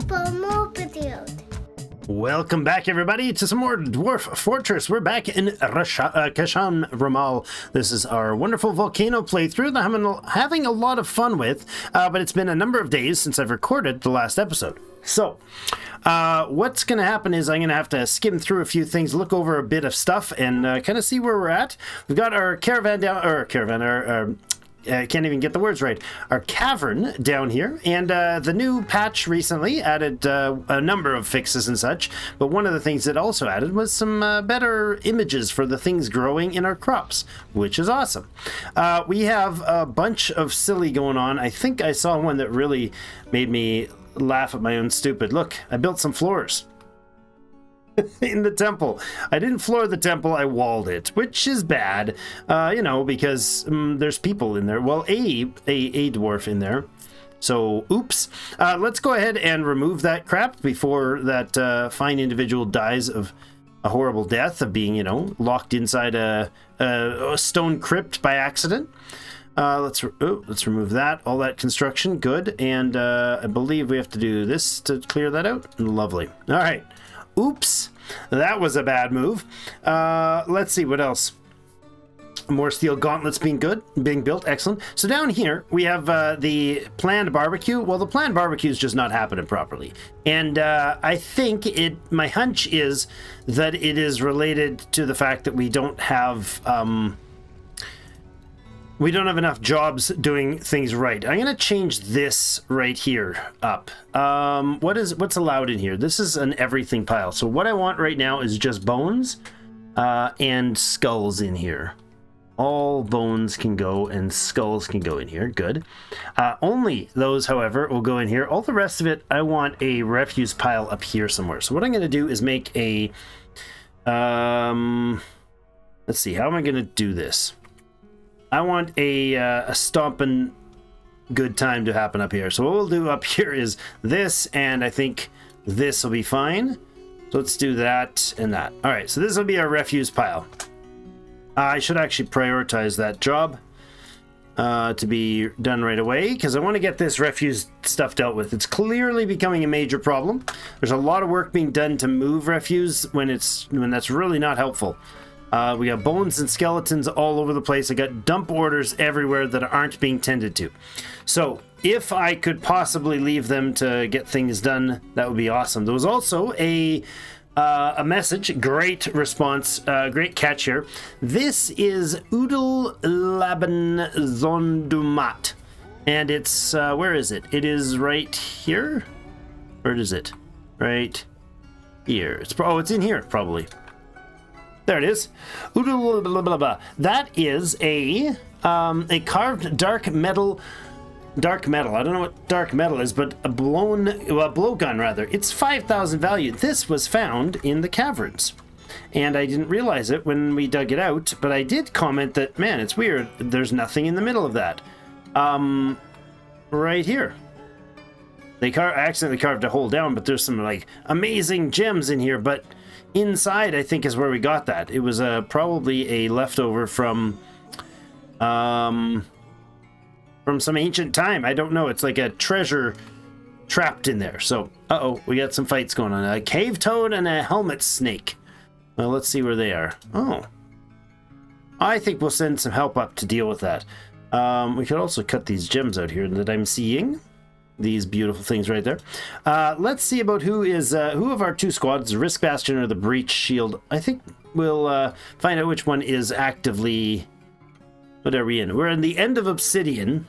for more videos. Welcome back, everybody, to some more Dwarf Fortress. We're back in Kashan Ramal. This is our wonderful Volcano playthrough that I'm having a lot of fun with, but it's been a number of days since I've recorded the last episode. So, what's going to happen is I'm going to have to skim through a few things, look over a bit of stuff, and kind of see where we're at. We've got our caravan down, I can't even get the words right. Our cavern down here, and the new patch recently added a number of fixes and such, but one of the things it also added was some better images for the things growing in our crops, which is awesome. We have a bunch of silly going on. I think I saw one that really made me laugh at my own stupid. Look, I built some floors. In the temple. I didn't floor the temple, I walled it, which is bad, because there's people in there. Well, a dwarf in there. So, oops. Let's go ahead and remove that crap before that fine individual dies of a horrible death of being, locked inside a stone crypt by accident. Let's remove that. All that construction, good. And I believe we have to do this to clear that out. Lovely. All right. Oops, that was a bad move. Let's see what else. More steel gauntlets being built. Excellent. So down here we have the planned barbecue. Well, the planned barbecue is just not happening properly, and I think my hunch is that it is related to the fact that we don't have enough jobs doing things right. I'm going to change this right here up. What's allowed in here? This is an everything pile. So what I want right now is just bones and skulls in here. All bones can go and skulls can go in here. Good. Only those, however, will go in here. All the rest of it, I want a refuse pile up here somewhere. So what I'm going to do is make a... let's see. How am I going to do this? I want a stomping good time to happen up here. So what we'll do up here is this, and I think this will be fine. So let's do that and that. All right, so this will be our refuse pile. I should actually prioritize that job to be done right away, because I want to get this refuse stuff dealt with. It's clearly becoming a major problem. There's a lot of work being done to move refuse when that's really not helpful. We got bones and skeletons all over the place. I got dump orders everywhere that aren't being tended to. So if I could possibly leave them to get things done, that would be awesome. There was also a message. Great response. Great catch here. This is Udal Laban Zondumat. And it's, where is it? It is right here. Where is it? Right here. It's in here, probably. There it is. That is a carved dark metal. I don't know what dark metal is, but a blowgun rather. It's 5,000 value. This was found in the caverns, and I didn't realize it when we dug it out. But I did comment that, man, it's weird. There's nothing in the middle of that. Right here. I accidentally carved a hole down, but there's some amazing gems in here, but. Inside, I think, is where we got that. It was probably a leftover from some ancient time. I don't know. It's like a treasure trapped in there. So, we got some fights going on. A cave toad and a helmet snake. Well, let's see where they are. Oh. I think we'll send some help up to deal with that. We could also cut these gems out here that I'm seeing. These beautiful things right there. Let's see about who of our two squads, the Risk Bastion or the Breach Shield. I think we'll find out which one is actively... What are we in? We're in the end of Obsidian,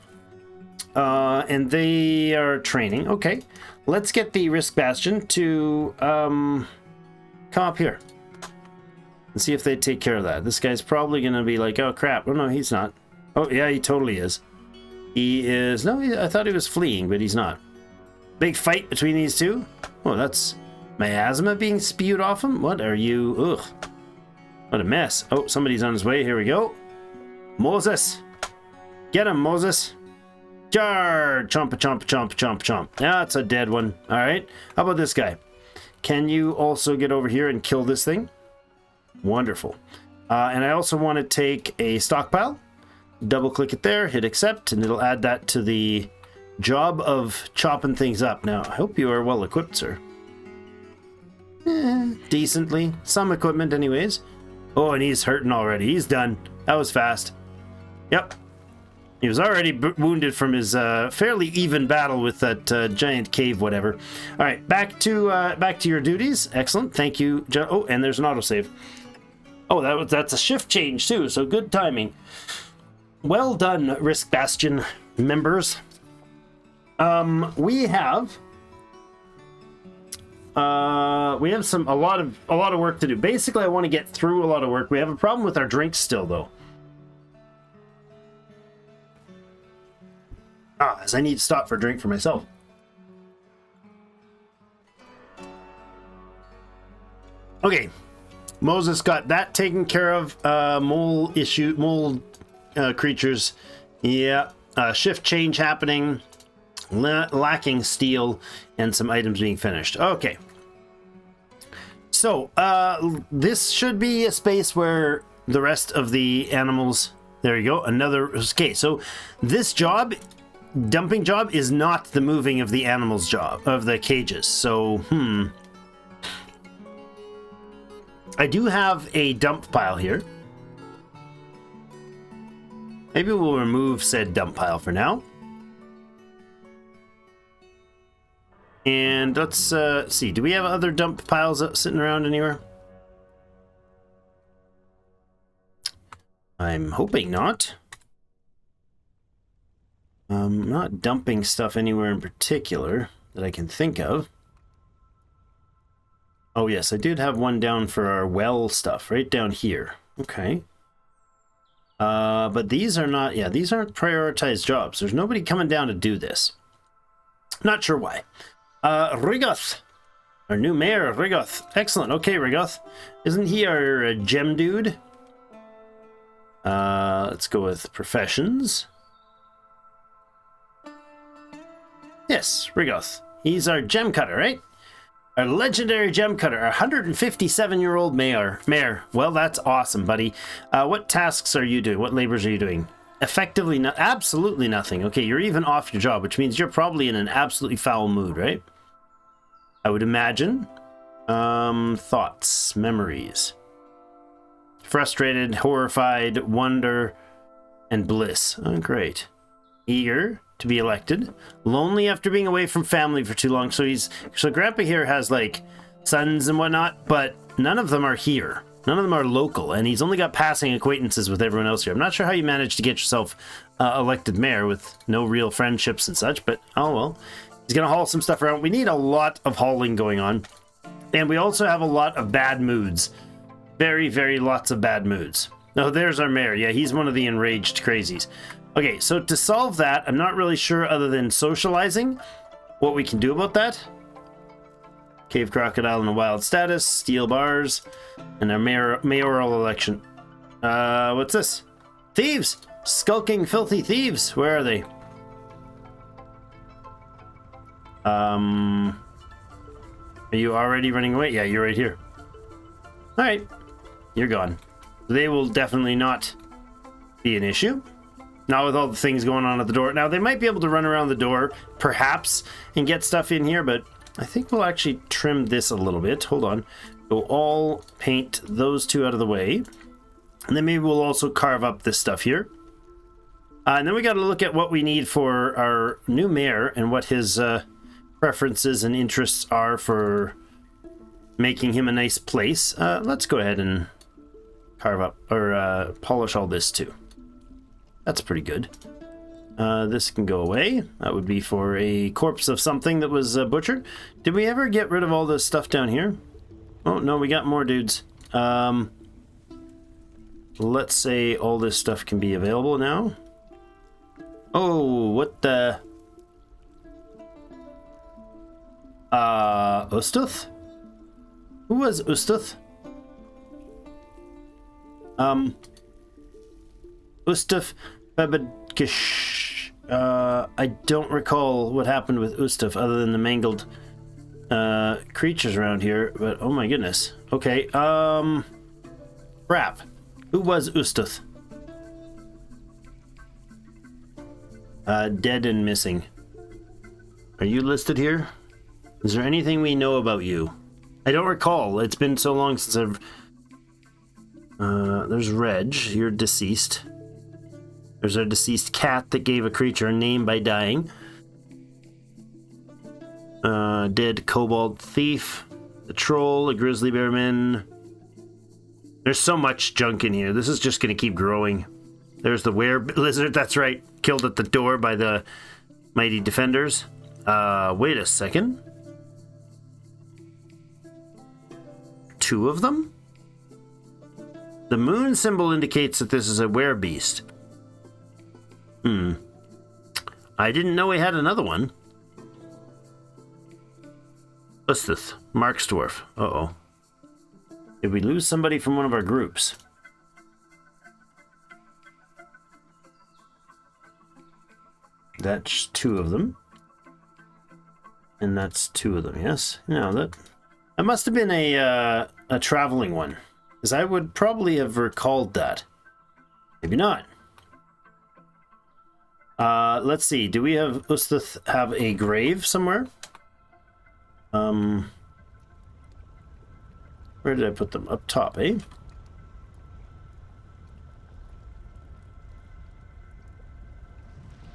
and they are training. Okay, let's get the Risk Bastion to come up here and see if they take care of that. This guy's probably going to be like, oh crap. Oh no, he's not. Oh yeah, he totally is. He is... No, I thought he was fleeing, but he's not. Big fight between these two. Oh, that's miasma being spewed off him? What are you... Ugh. What a mess. Oh, somebody's on his way. Here we go. Moses. Get him, Moses. Charge. Chomp, chomp, chomp, chomp, chomp. That's a dead one. All right. How about this guy? Can you also get over here and kill this thing? Wonderful. And I also want to take a stockpile. Double click it there, hit accept, and it'll add that to the job of chopping things up. Now, I hope you are well equipped, sir. Decently. Some equipment anyways. Oh, and he's hurting already. He's done. That was fast. Yep. He was already wounded from his fairly even battle with that giant cave, whatever. All right, back to your duties. Excellent, thank you. Oh, and there's an autosave. Oh, that's a shift change too, so good timing. Well done, Risk Bastion members. We have a lot of work to do. Basically, I want to get through a lot of work. We have a problem with our drinks still, though. As I need to stop for a drink for myself. Okay, Moses got that taken care of. Mole creatures. Yeah, shift change happening. Lacking steel and some items being finished. Okay. So, this should be a space where the rest of the animals... There you go, another... Okay, so this job... Dumping job is not the moving of the animals job, of the cages. So, I do have a dump pile here. Maybe we'll remove said dump pile for now. And let's see, do we have other dump piles sitting around anywhere? I'm hoping not. I'm not dumping stuff anywhere in particular that I can think of. Oh yes, I did have one down for our well stuff, right down here. Okay. But these are not, yeah, these aren't prioritized jobs. There's nobody coming down to do this. Not sure why. Rigoth. Our new mayor, Rigoth. Excellent. Okay, Rigoth. Isn't he our gem dude? Let's go with professions. Yes, Rigoth. He's our gem cutter, right? Our legendary gem cutter, our 157-year-old mayor. Well, that's awesome, buddy. What tasks are you doing? What labors are you doing? Effectively, absolutely nothing. Okay, you're even off your job, which means you're probably in an absolutely foul mood, right? I would imagine. Thoughts, memories. Frustrated, horrified, wonder, and bliss. Oh, great. Eager to be elected. Lonely after being away from family for too long. So Grandpa here has like sons and whatnot, but none of them are here. None of them are local, and he's only got passing acquaintances with everyone else here. I'm not sure how you managed to get yourself elected mayor with no real friendships and such, but oh well. He's gonna haul some stuff around. We need a lot of hauling going on. And we also have a lot of bad moods. Very, very lots of bad moods. Oh, there's our mayor. Yeah, he's one of the enraged crazies. Okay, so to solve that, I'm not really sure other than socializing what we can do about that. Cave crocodile in a wild status, steel bars, and our mayoral election. What's this? Thieves! Skulking filthy thieves! Where are they? Are you already running away? Yeah, you're right here. Alright, you're gone. They will definitely not be an issue. Not with all the things going on at the door. Now, they might be able to run around the door, perhaps, and get stuff in here, but I think we'll actually trim this a little bit. Hold on. We'll all paint those two out of the way. And then maybe we'll also carve up this stuff here. And then we got to look at what we need for our new mayor and what his preferences and interests are for making him a nice place. Let's go ahead and carve up, or polish all this too. That's pretty good. This can go away. That would be for a corpse of something that was butchered. Did we ever get rid of all this stuff down here? Oh, no, we got more dudes. Let's say all this stuff can be available now. Oh, what the... Ustuth? Who was Ustuth? Ustaf Babadkish. I don't recall what happened with Ustaf other than the mangled creatures around here, but oh my goodness. Okay, crap. Who was Ustath? Dead and missing. Are you listed here? Is there anything we know about you? I don't recall. It's been so long since I've... there's Reg. You're deceased. There's a deceased cat that gave a creature a name by dying. Dead kobold thief. A troll. A grizzly bearman. There's so much junk in here. This is just going to keep growing. There's the were-lizard. That's right. Killed at the door by the mighty defenders. Wait a second. 2 of them? The moon symbol indicates that this is a werebeast. I didn't know we had another one. Ustith, Mark's dwarf. Uh-oh. Did we lose somebody from one of our groups? That's 2 of them. And that's 2 of them, yes? No, that must have been a traveling one. Because I would probably have recalled that. Maybe not. Let's see. Do we have Ustith have a grave somewhere? Where did I put them? Up top, eh?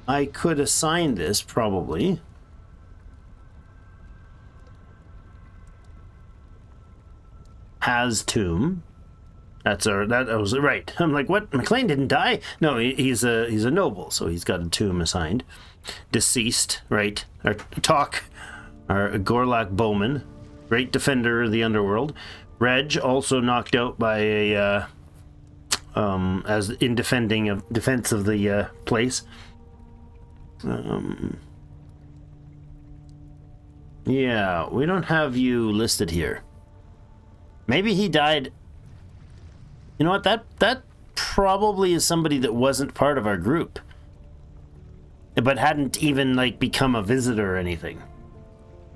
I could assign this, probably. Has tomb. That was right. I'm like, what? McLean didn't die? No, he's a noble, so he's got a tomb assigned. Deceased, right? Our Gorlak bowman, great defender of the underworld. Reg also knocked out by a as in defense of the place. Yeah, we don't have you listed here. Maybe he died. You know what? That probably is somebody that wasn't part of our group, but hadn't even like become a visitor or anything.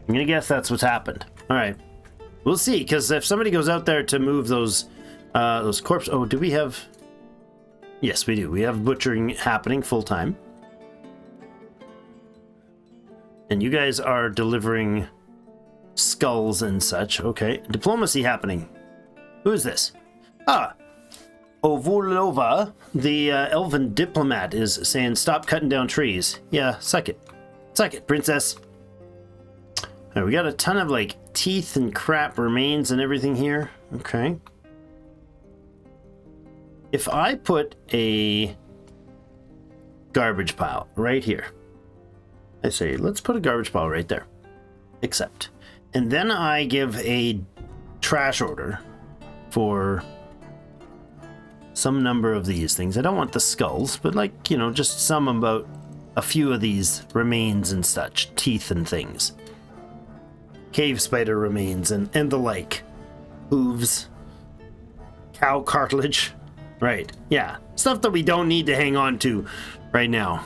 I'm gonna guess that's what's happened. All right, we'll see. Because if somebody goes out there to move those corpses, oh, do we have? Yes, we do. We have butchering happening full time, and you guys are delivering skulls and such. Okay, diplomacy happening. Who is this? Ah. Ovolova, the elven diplomat, is saying, stop cutting down trees. Yeah, suck it. Suck it, princess. All right, we got a ton of, like, teeth and crap remains and everything here. Okay. If I put a garbage pile right here, I say, let's put a garbage pile right there. Accept. And then I give a trash order for some number of these things. I don't want the skulls, but like, you know, just some about a few of these remains and such, teeth and things. Cave spider remains and the like. Hooves. Cow cartilage. Right, yeah. Stuff that we don't need to hang on to right now.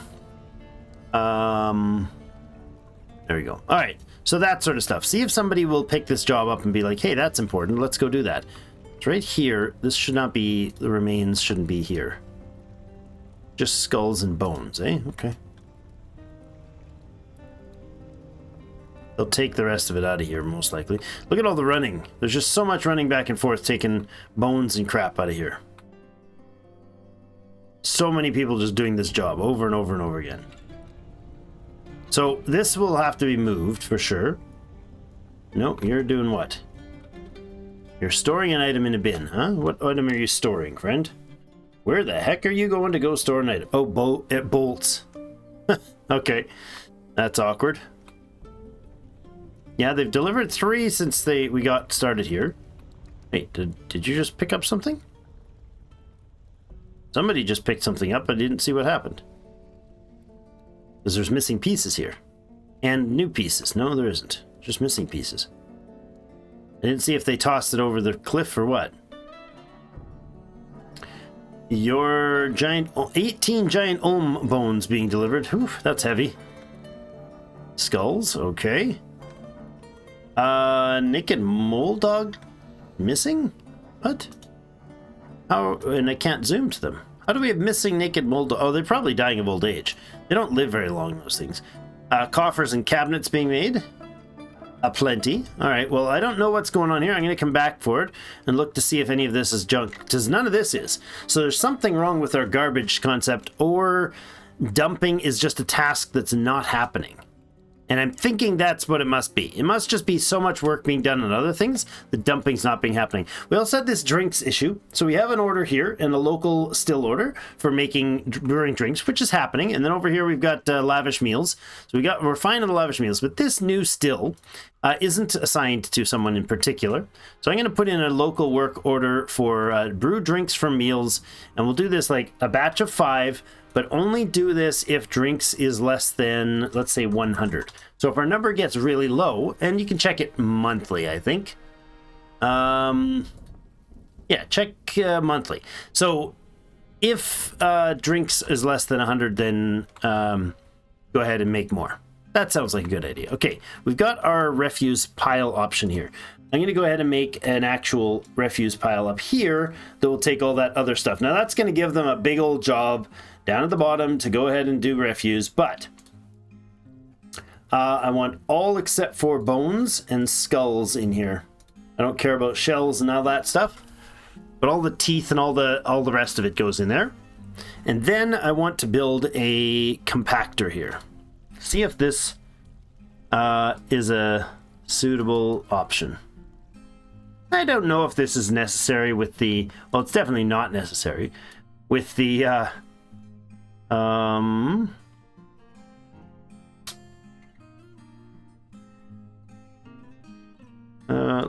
There we go. All right, so that sort of stuff. See if somebody will pick this job up and be like, hey, that's important. Let's go do that. It's right here. This should not be, the remains shouldn't be here. Just skulls and bones, eh? Okay. They'll take the rest of it out of here, most likely. Look at all the running. There's just so much running back and forth, taking bones and crap out of here. So many people just doing this job over and over and over again. So this will have to be moved for sure. No, you're doing what? You're storing an item in a bin, huh? What item are you storing, friend? Where the heck are you going to go store an item? Oh, it bolts. Okay, that's awkward. Yeah, they've delivered 3 since we got started here. Wait, did you just pick up something? Somebody just picked something up. I didn't see what happened. Because there's missing pieces here. And new pieces. No, there isn't. Just missing pieces. I didn't see if they tossed it over the cliff or what. Your giant... 18 giant ohm bones being delivered. Whew, that's heavy. Skulls, okay. Naked mole dog missing? What? How? And I can't zoom to them. How do we have missing naked mole dog? Oh, they're probably dying of old age. They don't live very long, those things. Coffers and cabinets being made. Plenty. All right, well, I don't know what's going on here. I'm going to come back for it and look to see if any of this is junk, because none of this is. So there's something wrong with our garbage concept, or dumping is just a task that's not happening. And I'm thinking that's what it must be. It must just be so much work being done on other things, the dumping's not being happening. We also had this drinks issue. So we have an order here and a local still order for making brewing drinks, which is happening. And then over here we've got lavish meals. So we're fine on the lavish meals, but this new still isn't assigned to someone in particular. So I'm going to put in a local work order for brew drinks for meals. And we'll do this like a batch of 5, but only do this if drinks is less than, let's say, 100. So if our number gets really low, and you can check it monthly, I think. Yeah, check monthly. So if drinks is less than 100, then go ahead and make more. That sounds like a good idea. Okay, we've got our refuse pile option here. I'm going to go ahead and make an actual refuse pile up here that will take all that other stuff. Now that's going to give them a big old job down at the bottom to go ahead and do refuse, but I want all except for bones and skulls in here. I don't care about shells and all that stuff, but all the teeth and all the rest of it goes in there. And then I want to build a compactor here. See if this is a suitable option. I don't know if this is necessary with the, well, it's definitely not necessary with the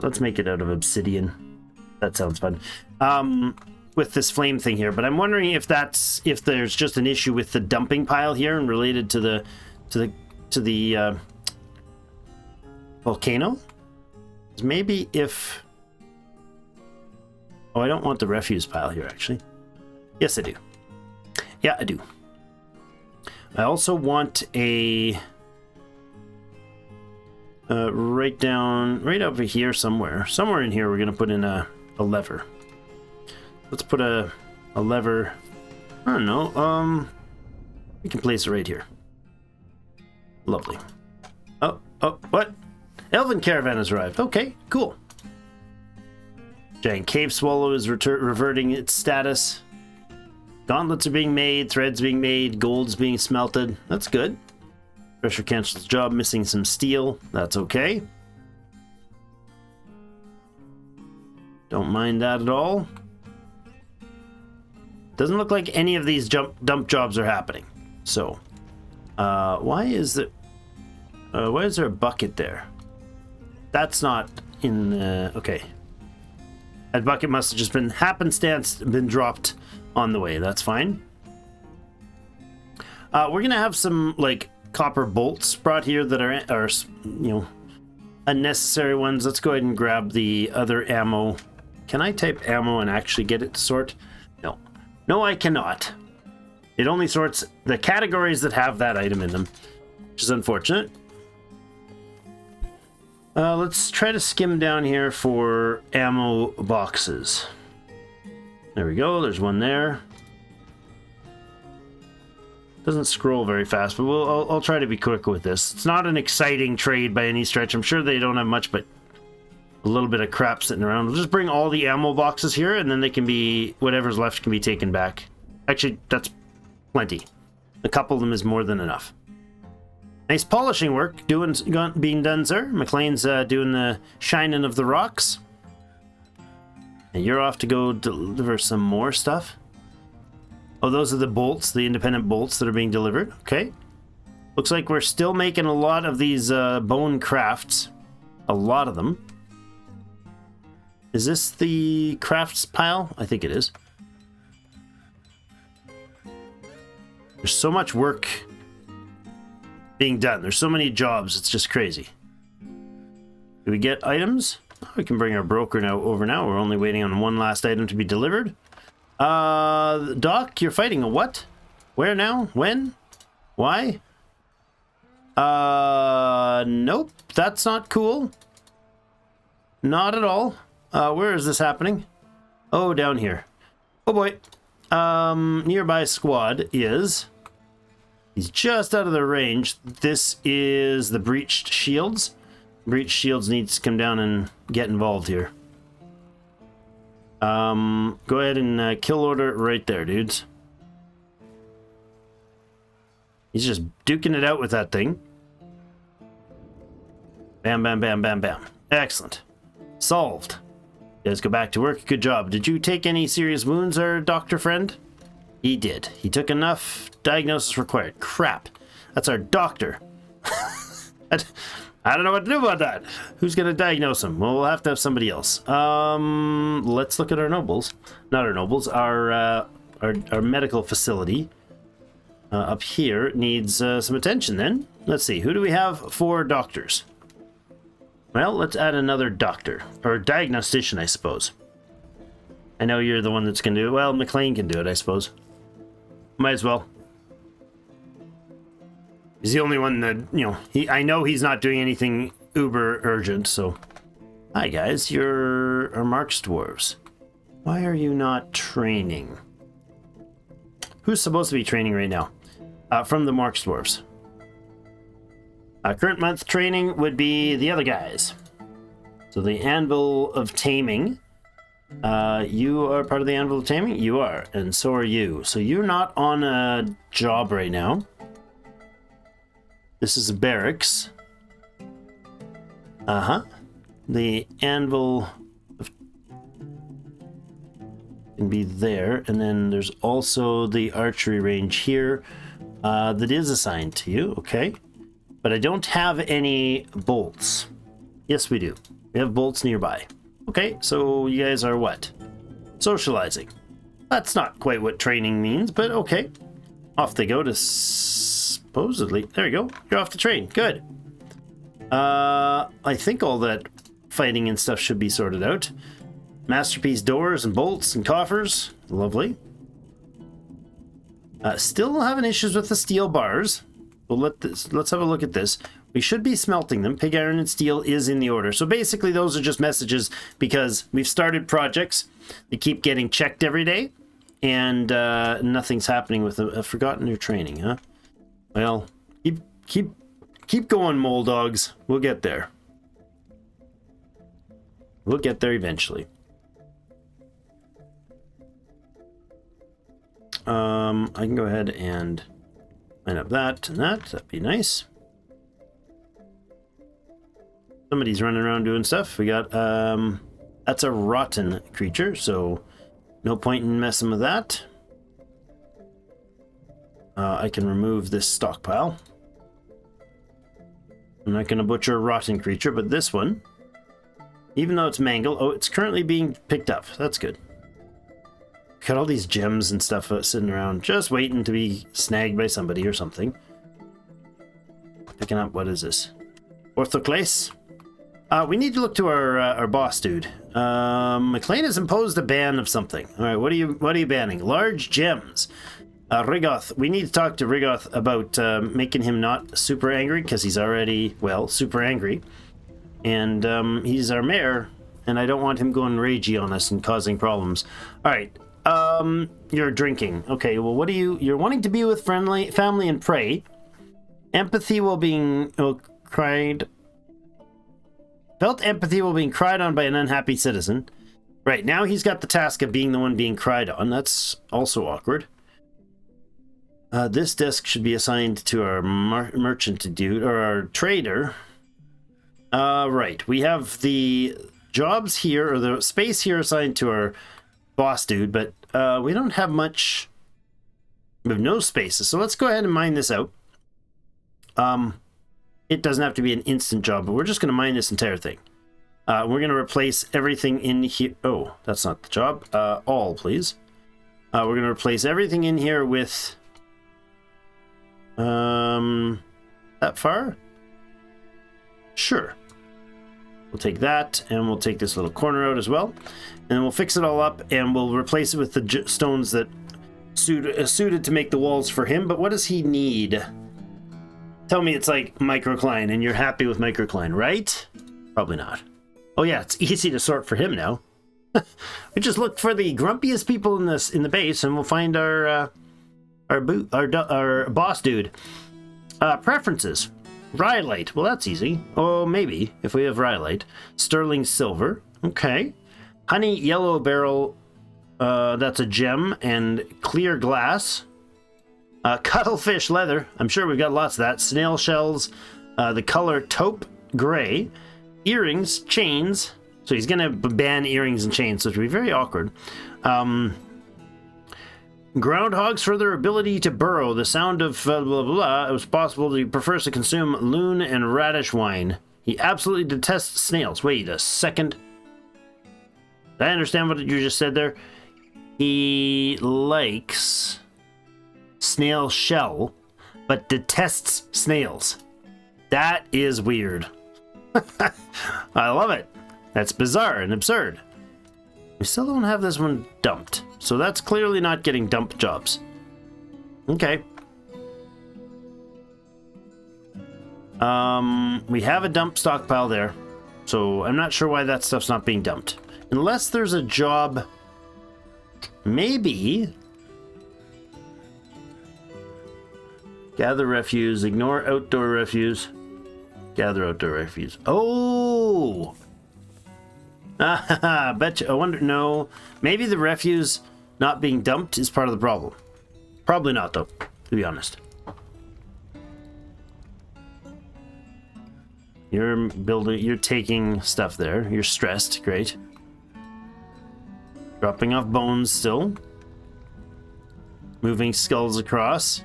let's make it out of obsidian. That sounds fun. With this flame thing here, but I'm wondering if there's just an issue with the dumping pile here and related to the volcano. Maybe if, oh, I don't want the refuse pile here actually. Yes, I do. Yeah, I do. I also want a right over here somewhere in here we're gonna put in a lever. Let's put a lever, I don't know, we can place it right here. Lovely. Oh, what? Elven caravan has arrived. Okay, cool. Giant cave swallow is reverting its status. Gauntlets are being made, threads being made, gold's being smelted. That's good. Pressure cancels job, missing some steel. That's okay. Don't mind that at all. Doesn't look like any of these dump jobs are happening. So, why is there a bucket there? That's not in the, okay. That bucket must have just been happenstance, been dropped on the way. That's fine. We're gonna have some like copper bolts brought here that are you know, unnecessary ones. Let's go ahead and grab the other ammo. Can I type ammo and actually get it to sort? No, I cannot. It only sorts the categories that have that item in them, which is unfortunate. Let's try to skim down here for ammo boxes. There we go. There's one there. Doesn't scroll very fast, but I'll try to be quick with this. It's not an exciting trade by any stretch. I'm sure they don't have much, but a little bit of crap sitting around. We'll just bring all the ammo boxes here, and then they can be, whatever's left can be taken back. Actually, that's plenty. A couple of them is more than enough. Nice polishing work being done, sir. McLean's doing the shining of the rocks. And you're off to go deliver some more stuff. Oh, those are the bolts, the independent bolts that are being delivered. Okay. Looks like we're still making a lot of these bone crafts. A lot of them. Is this the crafts pile? I think it is. There's so much work being done. There's so many jobs. It's just crazy. Do we get items? Oh, we can bring our broker over now. We're only waiting on one last item to be delivered. Doc, you're fighting a what? Where now? When? Why? Nope. That's not cool. Not at all. Where is this happening? Oh, down here. Oh boy. Nearby squad is He's just out of the range. This is the breached shields. Breached shields needs to come down and get involved here. Go ahead and kill order right there, dudes. He's just duking it out with that thing. Bam, bam, bam, bam, bam. Excellent. Solved. You guys go back to work. Good job. Did you take any serious wounds, our doctor friend? He did. He took enough. Diagnosis required. Crap. That's our doctor. I don't know what to do about that. Who's going to diagnose him? Well, we'll have to have somebody else. Let's look at our nobles. Not our nobles. Our medical facility up here needs some attention then. Let's see. Who do we have for doctors? Well, let's add another doctor. Or diagnostician, I suppose. I know you're the one that's going to do it. Well, McLean can do it, I suppose. Might as well. He's the only one that, you know, I know he's not doing anything uber urgent, so. Hi, guys. You're our Mark's dwarves. Why are you not training? Who's supposed to be training right now? From the Mark's dwarves. Current month training would be the other guys. So the Anvil of Taming. You are part of the Anvil of Taming? You are, and so are you. So you're not on a job right now. This is barracks. The Anvil can be there, and then there's also the archery range here that is assigned to you. Okay, but I don't have any bolts. Yes, we do. We have bolts nearby. Okay, so you guys are what? Socializing. That's not quite what training means, but okay. Off they go to supposedly. There you go. You're off to train. Good. I think all that fighting and stuff should be sorted out. Masterpiece doors and bolts and coffers. Lovely. Still having issues with the steel bars. Well, let's have a look at this. We should be smelting them. Pig iron and steel is in the order. So basically those are just messages because we've started projects. They keep getting checked every day. And nothing's happening with them. I've forgotten your training, huh? Well, keep going, mole dogs. We'll get there. We'll get there eventually. I can go ahead and line up that and that. That'd be nice. Somebody's running around doing stuff. We got, that's a rotten creature, so no point in messing with that. I can remove this stockpile. I'm not going to butcher a rotten creature, but this one, even though it's mangled, oh, it's currently being picked up. That's good. Got all these gems and stuff sitting around, just waiting to be snagged by somebody or something. Picking up, what is this? Orthoclase? We need to look to our boss dude. McLean has imposed a ban of something. All right, what are you banning? Large gems. Rigoth, we need to talk to Rigoth about making him not super angry because he's already, well, super angry. And he's our mayor, and I don't want him going ragey on us and causing problems. All right, you're drinking. Okay, well, what are you're wanting to be with family and pray. Empathy while being cried. Felt empathy while being cried on by an unhappy citizen. Right, now he's got the task of being the one being cried on. That's also awkward. This desk should be assigned to our merchant dude, or our trader. Right, we have the jobs here, or the space here assigned to our boss dude, but we don't have much. We have no spaces, so let's go ahead and mine this out. It doesn't have to be an instant job, but we're just going to mine this entire thing. We're going to replace everything in here. Oh, that's not the job. All, please. We're going to replace everything in here with... that far? Sure. We'll take that, and we'll take this little corner out as well. And we'll fix it all up, and we'll replace it with the stones that suited to make the walls for him. But what does he need? Tell me it's like microcline, and you're happy with microcline, right? Probably not. Oh yeah, it's easy to sort for him now. We just look for the grumpiest people in the base, and we'll find our Our boss dude. Preferences. Rhyolite. Well, that's easy. Oh, maybe, if we have Rhyolite. Sterling silver. Okay. Honey yellow barrel. That's a gem. And clear glass. Cuttlefish leather. I'm sure we've got lots of that. Snail shells. The color taupe gray. Earrings. Chains. So he's going to ban earrings and chains, which would be very awkward. Groundhogs for their ability to burrow. The sound of blah, blah, blah. It was possible that he prefers to consume loon and radish wine. He absolutely detests snails. Wait a second. Did I understand what you just said there? He likes snail shell, but detests snails. That is weird. I love it. That's bizarre and absurd. We still don't have this one dumped, so that's clearly not getting dump jobs. Okay. We have a dump stockpile there, so I'm not sure why that stuff's not being dumped. Unless there's a job, maybe. Gather refuse, ignore outdoor refuse. Gather outdoor refuse. Oh! Betcha. I wonder. No, maybe the refuse not being dumped is part of the problem. Probably not, though, to be honest. You're building. You're taking stuff there. You're stressed. Great. Dropping off bones still. Moving skulls across.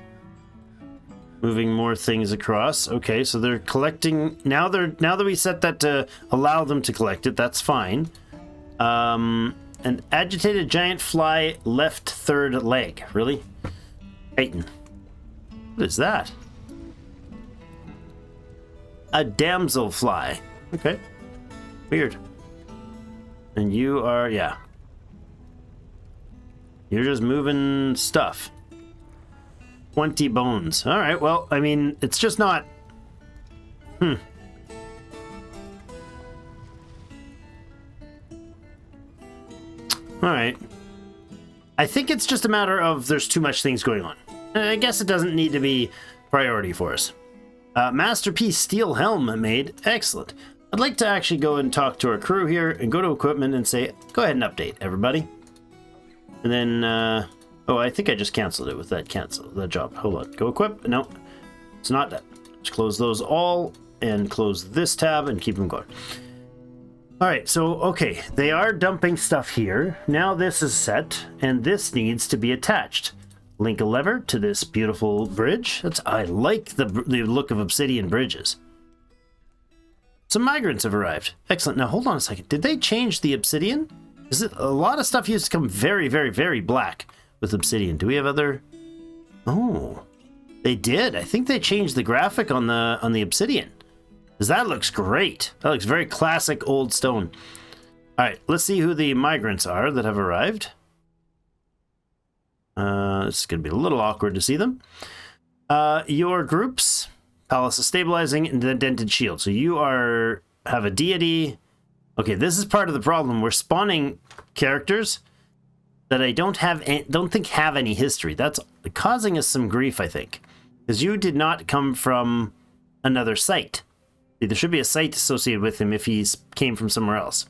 Moving more things across. Okay, so they're collecting now. Now that we set that to allow them to collect it, that's fine. An agitated giant fly left third leg. Really? Titan. What is that? A damsel fly. Okay. Weird. And you are, yeah. You're just moving stuff. 20 bones. All right, well, I mean, it's just not... All right. I think it's just a matter of there's too much things going on. I guess it doesn't need to be priority for us. Masterpiece steel helm made. Excellent. I'd like to actually go and talk to our crew here and go to equipment and say, go ahead and update, everybody. And then... oh, I think I just canceled it with that job. Hold on. Go equip. No, it's not that. Just close those all and close this tab and keep them going. All right. So, okay. They are dumping stuff here. Now this is set and this needs to be attached. Link a lever to this beautiful bridge. I like the look of obsidian bridges. Some migrants have arrived. Excellent. Now, hold on a second. Did they change the obsidian? Is it a lot of stuff used to come very, very, very black with obsidian? Do we have other? Oh, they did. I think they changed the graphic on the obsidian, because that looks great. That looks very classic old stone. All right, let's see who the migrants are that have arrived. This is gonna be a little awkward to see them. Your groups: Palace of Stabilizing and the Dented Shields. So you have a deity. Okay, this is part of the problem. We're spawning characters that I don't think have any history. That's causing us some grief, I think, because you did not come from another site. There should be a site associated with him if he came from somewhere else.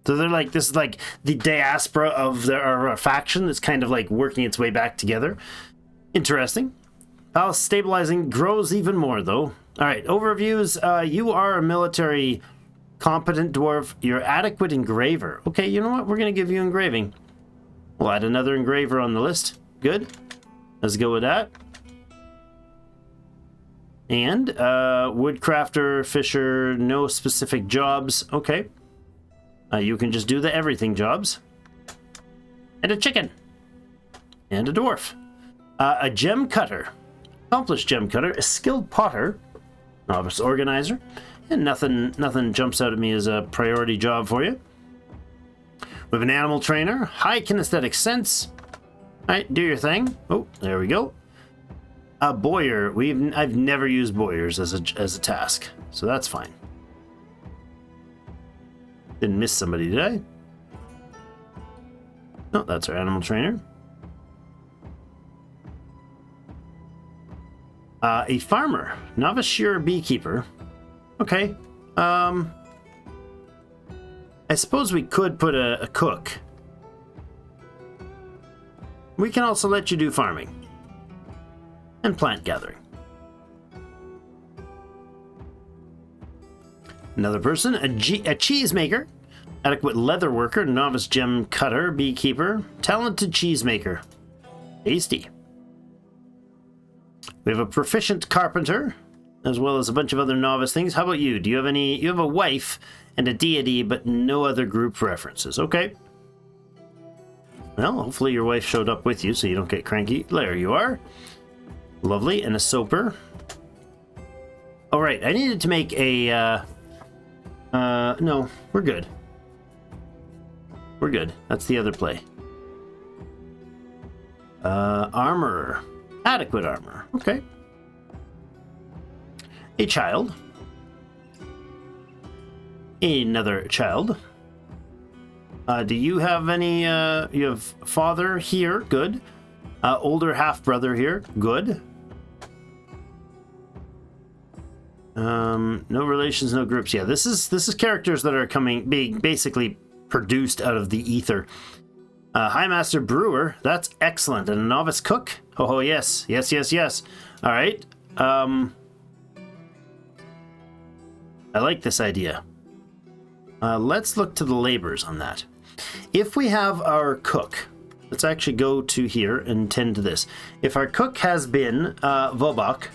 So they're like, this is like the diaspora of our faction that's kind of like working its way back together. Interesting. Palace Stabilizing grows even more, though. All right, overviews. You are a military competent dwarf. You're adequate engraver. Okay, you know what? We're going to give you engraving. We'll add another engraver on the list. Good. Let's go with that. And woodcrafter, fisher, no specific jobs. Okay. You can just do the everything jobs. And a chicken. And a dwarf. A gem cutter. Accomplished gem cutter. A skilled potter. Novice organizer. And nothing jumps out at me as a priority job for you. We have an animal trainer. High kinesthetic sense. All right, do your thing. Oh, there we go. A bowyer. I've never used bowyers as a task, so that's fine. Didn't miss somebody, did I? No, that's our animal trainer. A farmer, novice shearer, beekeeper. Okay. I suppose we could put a cook. We can also let you do farming and plant gathering. Another person, a cheese maker, adequate leather worker, novice gem cutter, beekeeper, talented cheese maker. Tasty. We have a proficient carpenter, as well as a bunch of other novice things. How about you? Do you have any? You have a wife and a deity, but no other group references. Okay. Well, hopefully your wife showed up with you so you don't get cranky. There you are. Lovely. And a soaper. All right. I needed to make a... no, we're good. We're good. That's the other play. Armorer. Adequate armor. Okay. A child. Another child. Do you have any, you have father here? Good. Older half-brother here? Good. No relations, no groups. Yeah, this is characters that are being basically produced out of the ether. High Master Brewer, that's excellent. And a novice cook? Oh, yes. Yes, yes, yes. All right. I like this idea. Let's look to the labors on that. If we have our cook, let's actually go to here and tend to this. If our cook has been Vobok,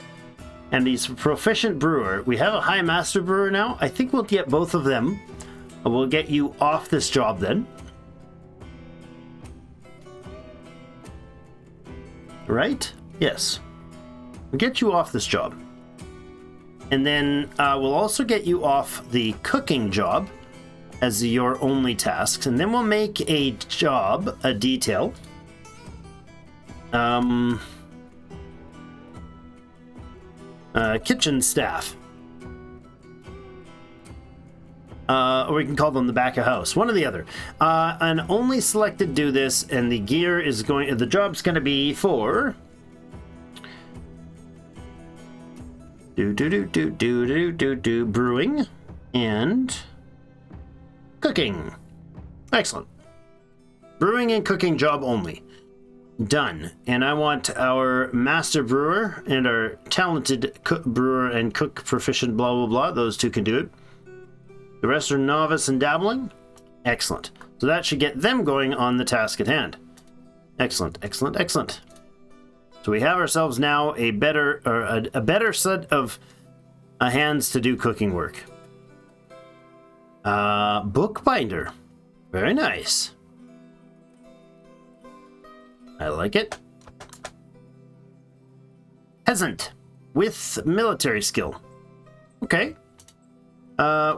and he's a proficient brewer, we have a high master brewer now. I think we'll get both of them. We'll get you off this job then. Right? Yes. We'll get you off this job. And then we'll also get you off the cooking job as your only tasks, and then we'll make a job, a detail. Kitchen staff. Or we can call them the back of house, one or the other. And only selected do this, and the gear is going, the job's going to be for... brewing and cooking. Excellent. Brewing and cooking job only. Done. And I want our master brewer and our talented brewer and cook proficient blah blah blah. Those two can do it. The rest are novice and dabbling. Excellent. So that should get them going on the task at hand. Excellent, excellent, excellent. So we have ourselves now a better set of hands to do cooking work. Bookbinder. Very nice. I like it. Peasant with military skill. Okay.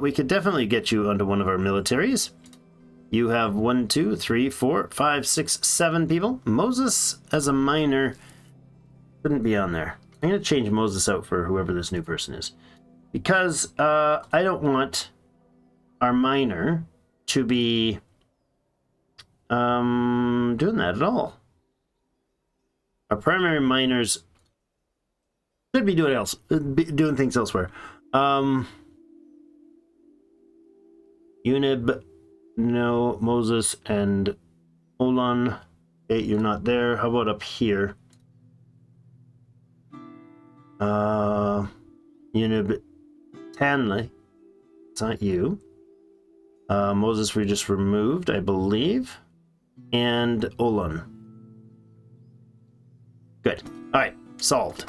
We could definitely get you onto one of our militaries. You have 1, 2, 3, 4, 5, 6, 7 people. Moses as a miner shouldn't be on there. I'm going to change Moses out for whoever this new person is. Because I don't want our miner to be doing that at all. Our primary miners should be doing things elsewhere. Unib, no, Moses and Olan. Okay, you're not there. How about up here? Unib Tanley. It's not you. Moses we just removed, I believe. And Olan. Good. Alright, solved.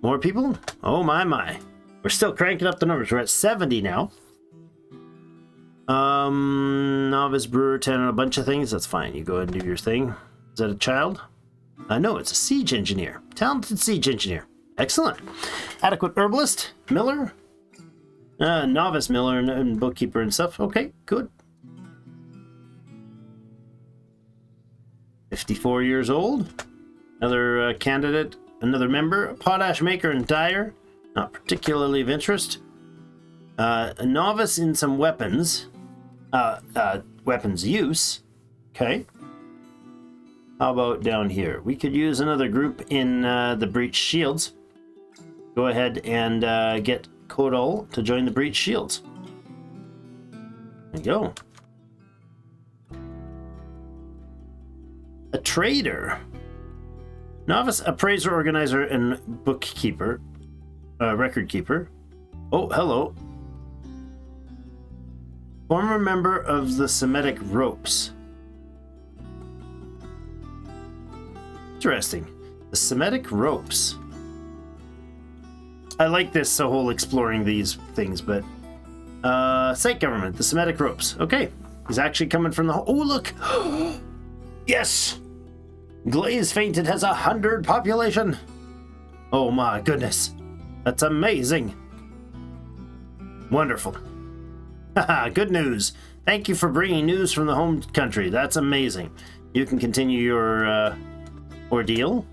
More people? Oh my my. We're still cranking up the numbers. We're at 70 now. Novice brewer, 10 and a bunch of things. That's fine. You go ahead and do your thing. Is that a child? No, it's a siege engineer. Talented siege engineer. Excellent. Adequate herbalist, miller, novice miller and bookkeeper and stuff. Okay, good. 54 years old. Another candidate, another member, potash maker and dyer. Not particularly of interest. A novice in some weapons. Weapons use. Okay. How about down here? We could use another group in the breached shields. go ahead and get Kodal to join the Breach Shields. There you go. A trader. Novice appraiser, organizer, and bookkeeper. Record keeper. Oh, hello. Former member of the Semitic Ropes. Interesting. The Semitic Ropes. I like this whole exploring these things, but state government, the Semitic Ropes. Okay, he's actually coming from the. Oh, look! Yes, Glaze Fainted has 100 population. Oh my goodness, that's amazing. Wonderful. Haha, good news. Thank you for bringing news from the home country. That's amazing. You can continue your ordeal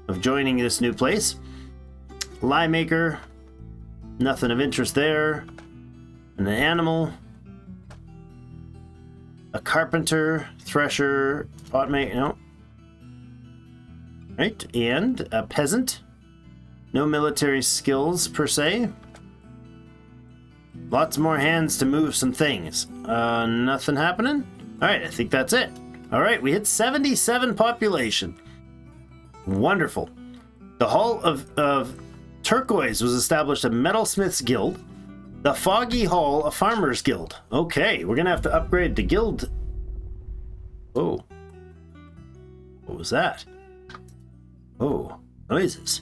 of joining this new place. Lie maker, nothing of interest there. And an animal, a carpenter, thresher, pot maker, no. Right, and a peasant. No military skills per se. Lots more hands to move some things. Nothing happening? Alright, I think that's it. Alright, we hit 77 population. Wonderful. The Hall of Turquoise was established a Metalsmiths Guild. The Foggy Hall, a Farmers Guild. Okay, we're gonna have to upgrade the guild. Oh. What was that? Oh, noises.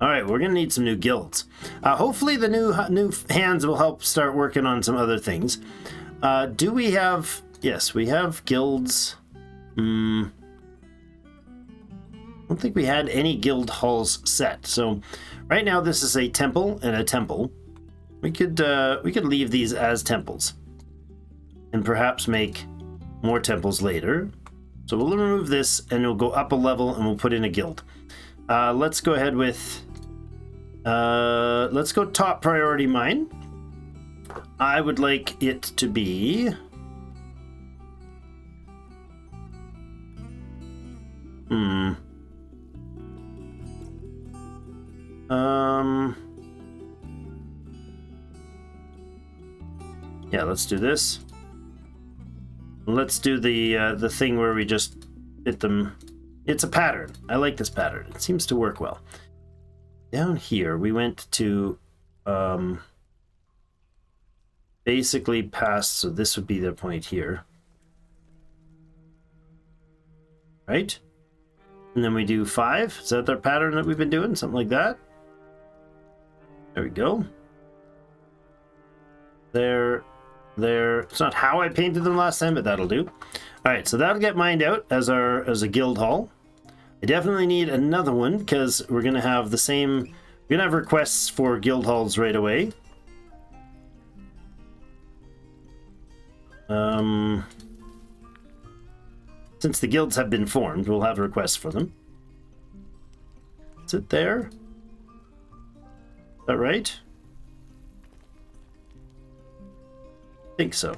Alright, we're gonna need some new guilds. Hopefully the new hands will help start working on some other things. Do we have... Yes, we have guilds. I don't think we had any guild halls set. So right now this is a temple and a temple. We could leave these as temples and perhaps make more temples later. So we'll remove this and we'll go up a level and we'll put in a guild. Let's go ahead with let's go top priority mine. I would like it to be yeah, let's do this. Let's do the thing where we just hit them. It's a pattern. I like this pattern. It seems to work well. Down here, we went to basically past, so this would be the point here. Right? And then we do 5. Is that the pattern that we've been doing? Something like that? There we go. There. It's not how I painted them last time, but that'll do. Alright, so that'll get mined out as a guild hall. I definitely need another one because we're gonna have the same. We're gonna have requests for guild halls right away. Since the guilds have been formed, we'll have requests for them. Is it there? Is that right? I think so.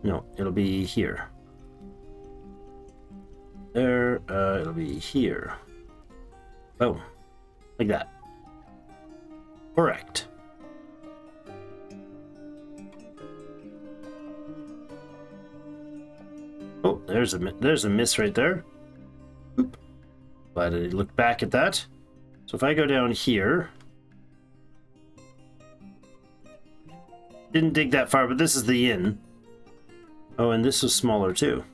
No, it'll be here. There, it'll be here. Boom. Like that. Correct. Oh, there's a miss right there. Oop. Glad I looked back at that. So if I go down here, didn't dig that far, but this is the inn. Oh, and this was smaller too.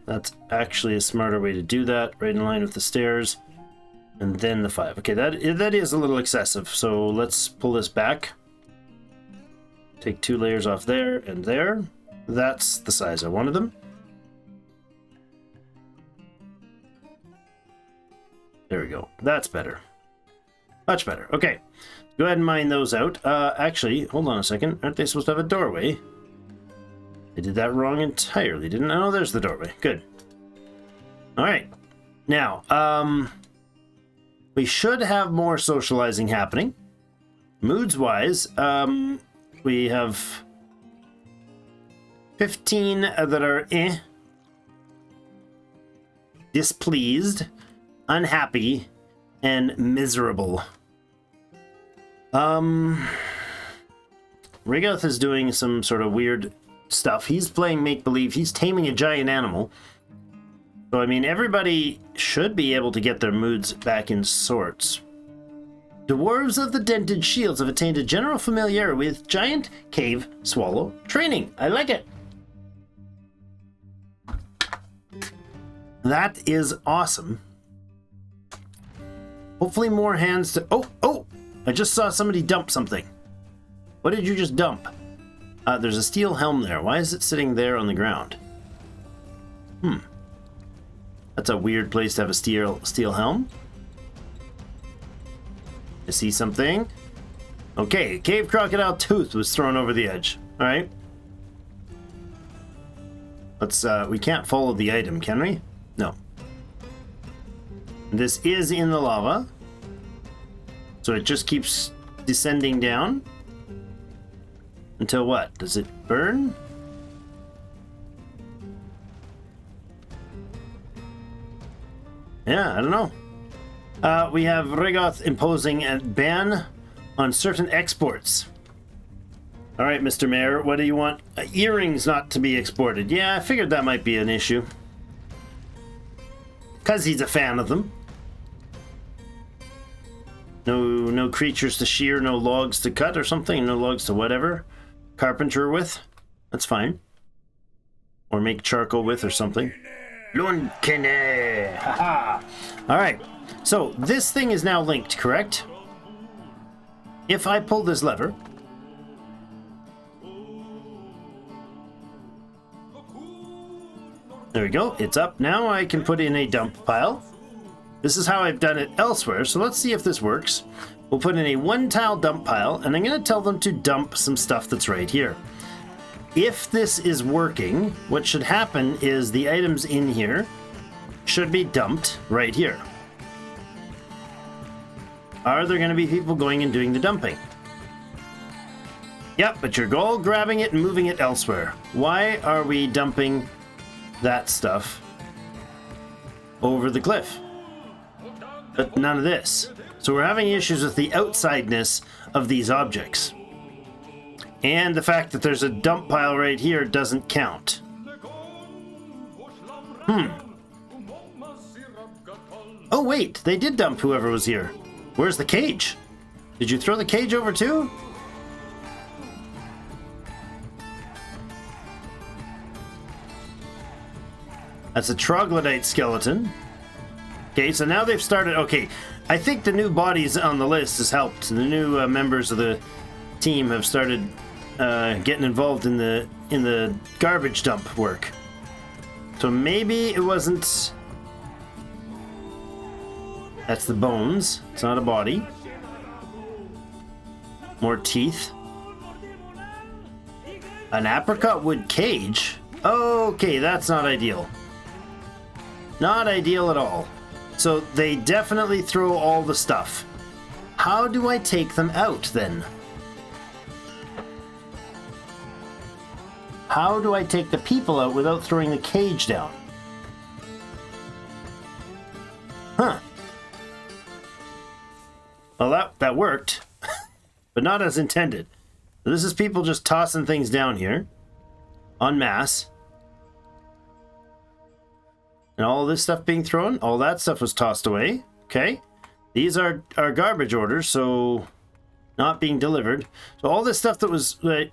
That's actually a smarter way to do that, right in line with the stairs, and then the 5. Okay, that is a little excessive, so let's pull this back. Take 2 layers off there and there. That's the size I wanted them. There we go. That's better. Much better. Okay. Go ahead and mine those out. Actually, hold on a second. Aren't they supposed to have a doorway? I did that wrong entirely, didn't I? Oh, there's the doorway. Good. Alright. Now, we should have more socializing happening. Moods-wise, we have 15 that are displeased, unhappy, and miserable. Rigoth is doing some sort of weird stuff. He's playing make-believe. He's taming a giant animal. So, I mean, everybody should be able to get their moods back in sorts. Dwarves of the Dented Shields have attained a general familiarity with giant cave swallow training. I like it. That is awesome. Hopefully more hands to... Oh! I just saw somebody dump something. What did you just dump? There's a steel helm there. Why is it sitting there on the ground? That's a weird place to have a steel helm. I see something. Okay, cave crocodile tooth was thrown over the edge. All right. Let's, we can't follow the item, can we? No. This is in the lava. So it just keeps descending down. Until what? Does it burn? Yeah, I don't know. We have Rigoth imposing a ban on certain exports. All right, Mr. Mayor, what do you want? Earrings not to be exported. Yeah, I figured that might be an issue. Because he's a fan of them. No creatures to shear, no logs to cut or something, no logs to whatever. Carpenter with. That's fine. Or make charcoal with or something. Lunkene! Haha! Alright, so this thing is now linked, correct? If I pull this lever... There we go, it's up. Now I can put in a dump pile. This is how I've done it elsewhere, so let's see if this works. We'll put in a one-tile dump pile, and I'm going to tell them to dump some stuff that's right here. If this is working, what should happen is the items in here should be dumped right here. Are there going to be people going and doing the dumping? Yep, but you're all grabbing it and moving it elsewhere. Why are we dumping that stuff over the cliff? But none of this. So we're having issues with the outsideness of these objects. And the fact that there's a dump pile right here doesn't count. Oh wait, they did dump whoever was here. Where's the cage? Did you throw the cage over too? That's a troglodyte skeleton. Okay, so now they've started... Okay, I think the new bodies on the list has helped. The new members of the team have started getting involved in the garbage dump work. So maybe it wasn't... That's the bones. It's not a body. More teeth. An apricot wood cage? Okay, that's not ideal. Not ideal at all. So they definitely throw all the stuff. How do I take them out then? How do I take the people out without throwing the cage down? Huh. Well, that worked, but not as intended. This is people just tossing things down here, en masse. And all this stuff being thrown, all that stuff was tossed away. Okay. These are garbage orders, so not being delivered. So all this stuff that was... What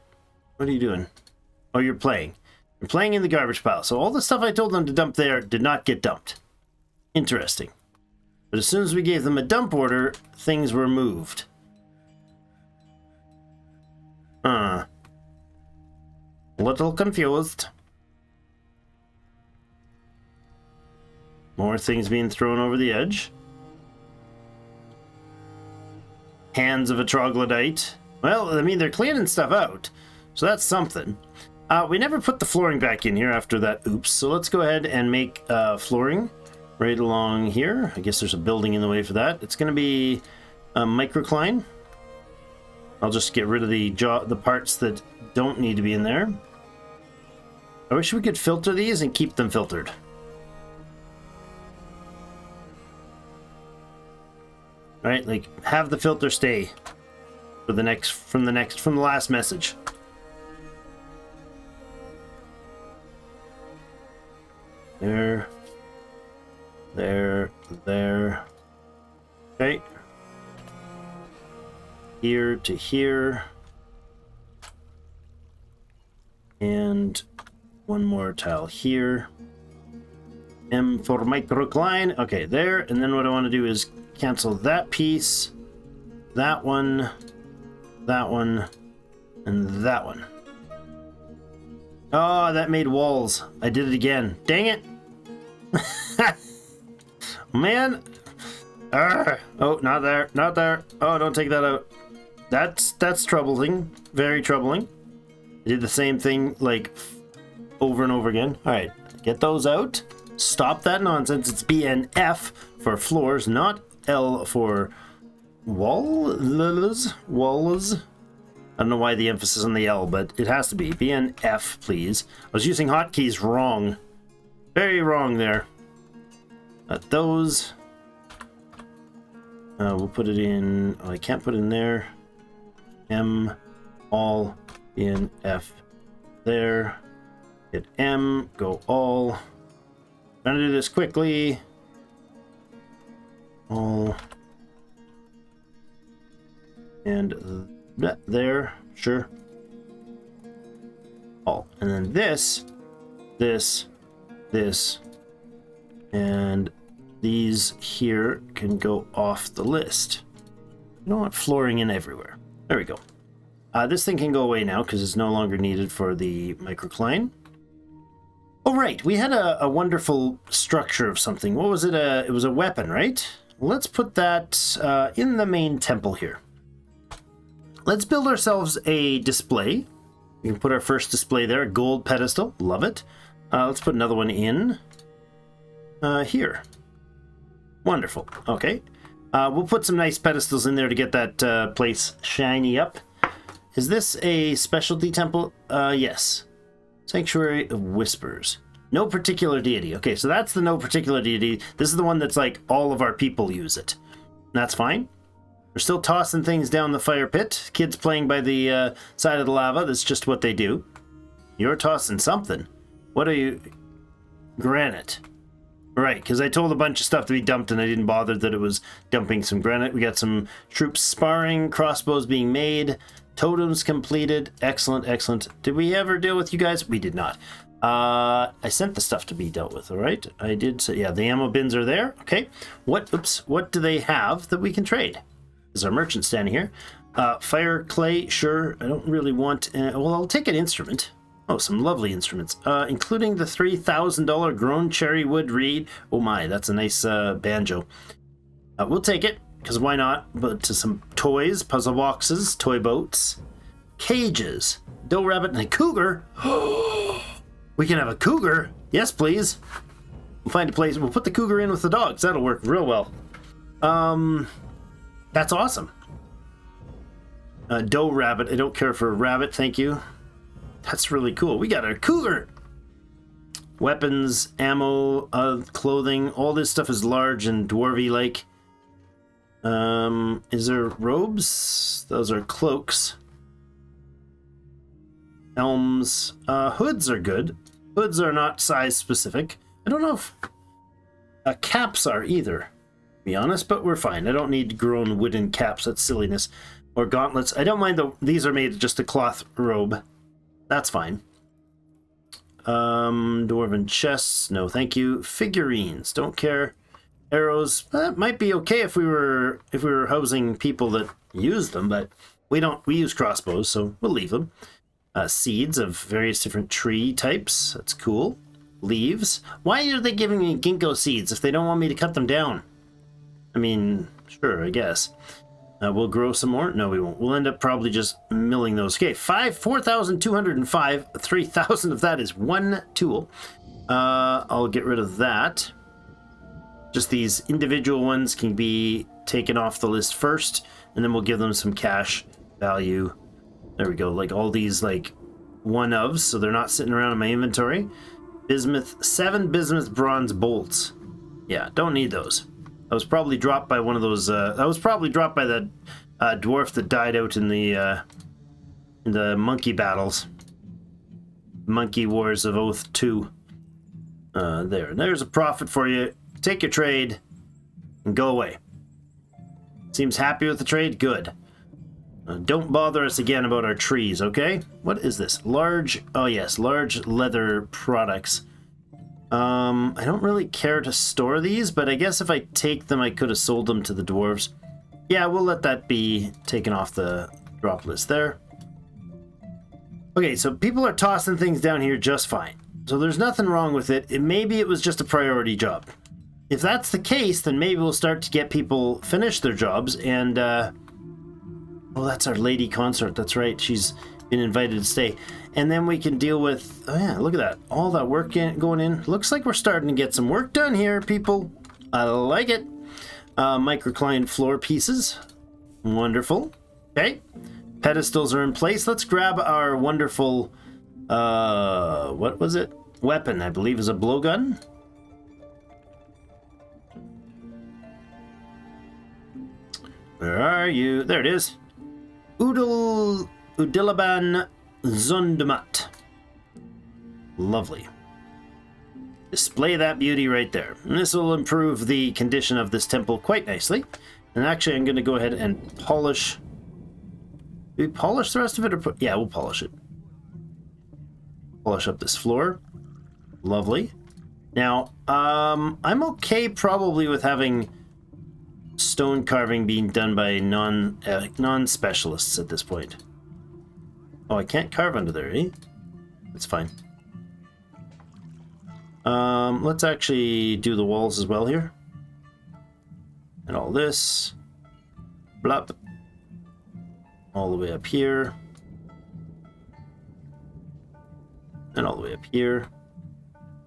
are you doing? Oh, you're playing. You're playing in the garbage pile. So all the stuff I told them to dump there did not get dumped. Interesting. But as soon as we gave them a dump order, things were moved. A little confused. More things being thrown over the edge. Hands of a troglodyte. Well, I mean, they're cleaning stuff out, so that's something. We never put the flooring back in here after that oops, so let's go ahead and make flooring right along here. I guess there's a building in the way for that. It's going to be a microcline. I'll just get rid of the parts that don't need to be in there. I wish we could filter these and keep them filtered. right? Like, have the filter stay for the next, from the last message. There. Okay. Here to here. And one more tile here. M for microcline. Okay, there. And then what I want to do is cancel that piece, that one, and that one. Oh, that made walls. I did it again. Dang it. Man. Oh, not there. Not there. Oh, don't take that out. That's troubling. Very troubling. I did the same thing, like, over and over again. All right. Get those out. Stop that nonsense. It's BNF for floors, not L for walls. I don't know why the emphasis on the L, but it has to be. BNF, please. I was using hotkeys wrong. Very wrong there. Those. We'll put it in. Oh, I can't put it in there. M, all, BNF there. Hit M, go all. I'm gonna do this quickly. All. And there, sure. All. And then this, and these here can go off the list. You don't want flooring in everywhere. There we go. This thing can go away now because it's no longer needed for the microcline. Oh, right. We had a wonderful structure of something. What was it? It was a weapon, right? Let's put that in the main temple here. Let's build ourselves a display. We can put our first display there, a gold pedestal. Love it. Let's put another one in here. Wonderful. Okay. We'll put some nice pedestals in there to get that place shiny up. Is this a specialty temple? Yes. Sanctuary of Whispers. No particular deity. Okay, so that's the no particular deity. This is the one that's like all of our people use it. That's fine. We're still tossing things down the fire pit. Kids playing by the side of the lava. That's just what they do. You're tossing something. What are you? Granite. Right, because I told a bunch of stuff to be dumped and I didn't bother that it was dumping some granite. We got some troops sparring, crossbows being made, totems completed. Excellent, excellent. Did we ever deal with you guys? We did not. I sent the stuff to be dealt with, all right? I did say, yeah, the ammo bins are there. Okay. What do they have that we can trade? Is our merchant standing here? Fire, clay, sure. I don't really want... well, I'll take an instrument. Oh, some lovely instruments, including the $3,000 grown cherry wood reed. Oh my, that's a nice banjo. We'll take it, because why not? But to some toys, puzzle boxes, toy boats, cages, doe rabbit, and a cougar. We can have a cougar. Yes, please. We'll find a place. We'll put the cougar in with the dogs. That'll work real well. That's awesome. Doe rabbit. I don't care for a rabbit. Thank you. That's really cool. We got a cougar. Weapons, ammo, clothing. All this stuff is large and dwarvy-like. Is there robes? Those are cloaks. Helms. Hoods are good. Hoods are not size specific. I don't know if caps are either, to be honest, but we're fine. I don't need grown wooden caps. That's silliness. Or gauntlets. I don't mind these are made just a cloth robe. That's fine. Dwarven chests, no thank you. Figurines, don't care. Arrows, that might be okay if we were housing people that use them, but we don't. We use crossbows, so we'll leave them. Seeds of various different tree types. That's cool. Leaves. Why are they giving me ginkgo seeds if they don't want me to cut them down? I mean, sure, I guess. We'll grow some more. No, we won't. We'll end up probably just milling those. Okay, 4,205. 3,000 of that is one tool. I'll get rid of that. Just these individual ones can be taken off the list first, and then we'll give them some cash value. There we go. Like all these, like one-ofs, so they're not sitting around in my inventory. Bismuth, 7 bismuth bronze bolts. Yeah, don't need those. That was probably dropped by one of those. That was probably dropped by the dwarf that died out in the monkey battles, Monkey Wars of Oath 2. There's a profit for you. Take your trade and go away. Seems happy with the trade? Good. Don't bother us again about our trees, okay? What is this? Large, oh yes, large leather products. I don't really care to store these, but I guess if I take them, I could have sold them to the dwarves. Yeah, we'll let that be taken off the drop list there. Okay, so people are tossing things down here just fine. So there's nothing wrong with it. Maybe it was just a priority job. If that's the case, then maybe we'll start to get people finish their jobs and, oh, that's our lady consort. That's right. She's been invited to stay. And then we can deal with, oh yeah, look at that. All that work going in. Looks like we're starting to get some work done here, people. I like it. Microcline floor pieces. Wonderful. Okay. Pedestals are in place. Let's grab our wonderful, what was it? Weapon, I believe, is a blowgun. Where are you? There it is. Udilaban Zundamat. Lovely. Display that beauty right there. And this will improve the condition of this temple quite nicely. And actually, I'm going to go ahead and polish. Do we polish the rest of it? Or yeah, we'll polish it. Polish up this floor. Lovely. Now, I'm okay probably with having stone carving being done by non-specialists at this point. Oh, I can't carve under there, eh? That's fine. Let's actually do the walls as well here. And all this. Blop. All the way up here. And all the way up here.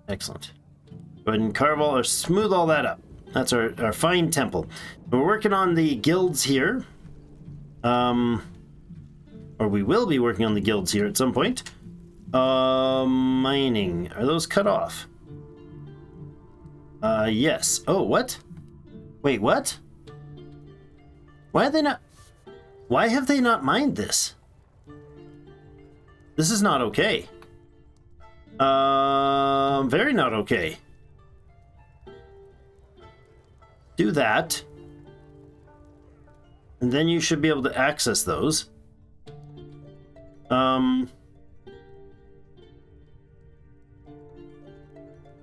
Excellent. Go ahead and carve all or smooth all that up. That's our fine temple. We're working on the guilds here. Or we will be working on the guilds here at some point. Mining. Are those cut off? Yes. Oh, what? Wait, what? Why are they not... Why have they not mined this? This is not okay. Very not okay. Do that. And then you should be able to access those.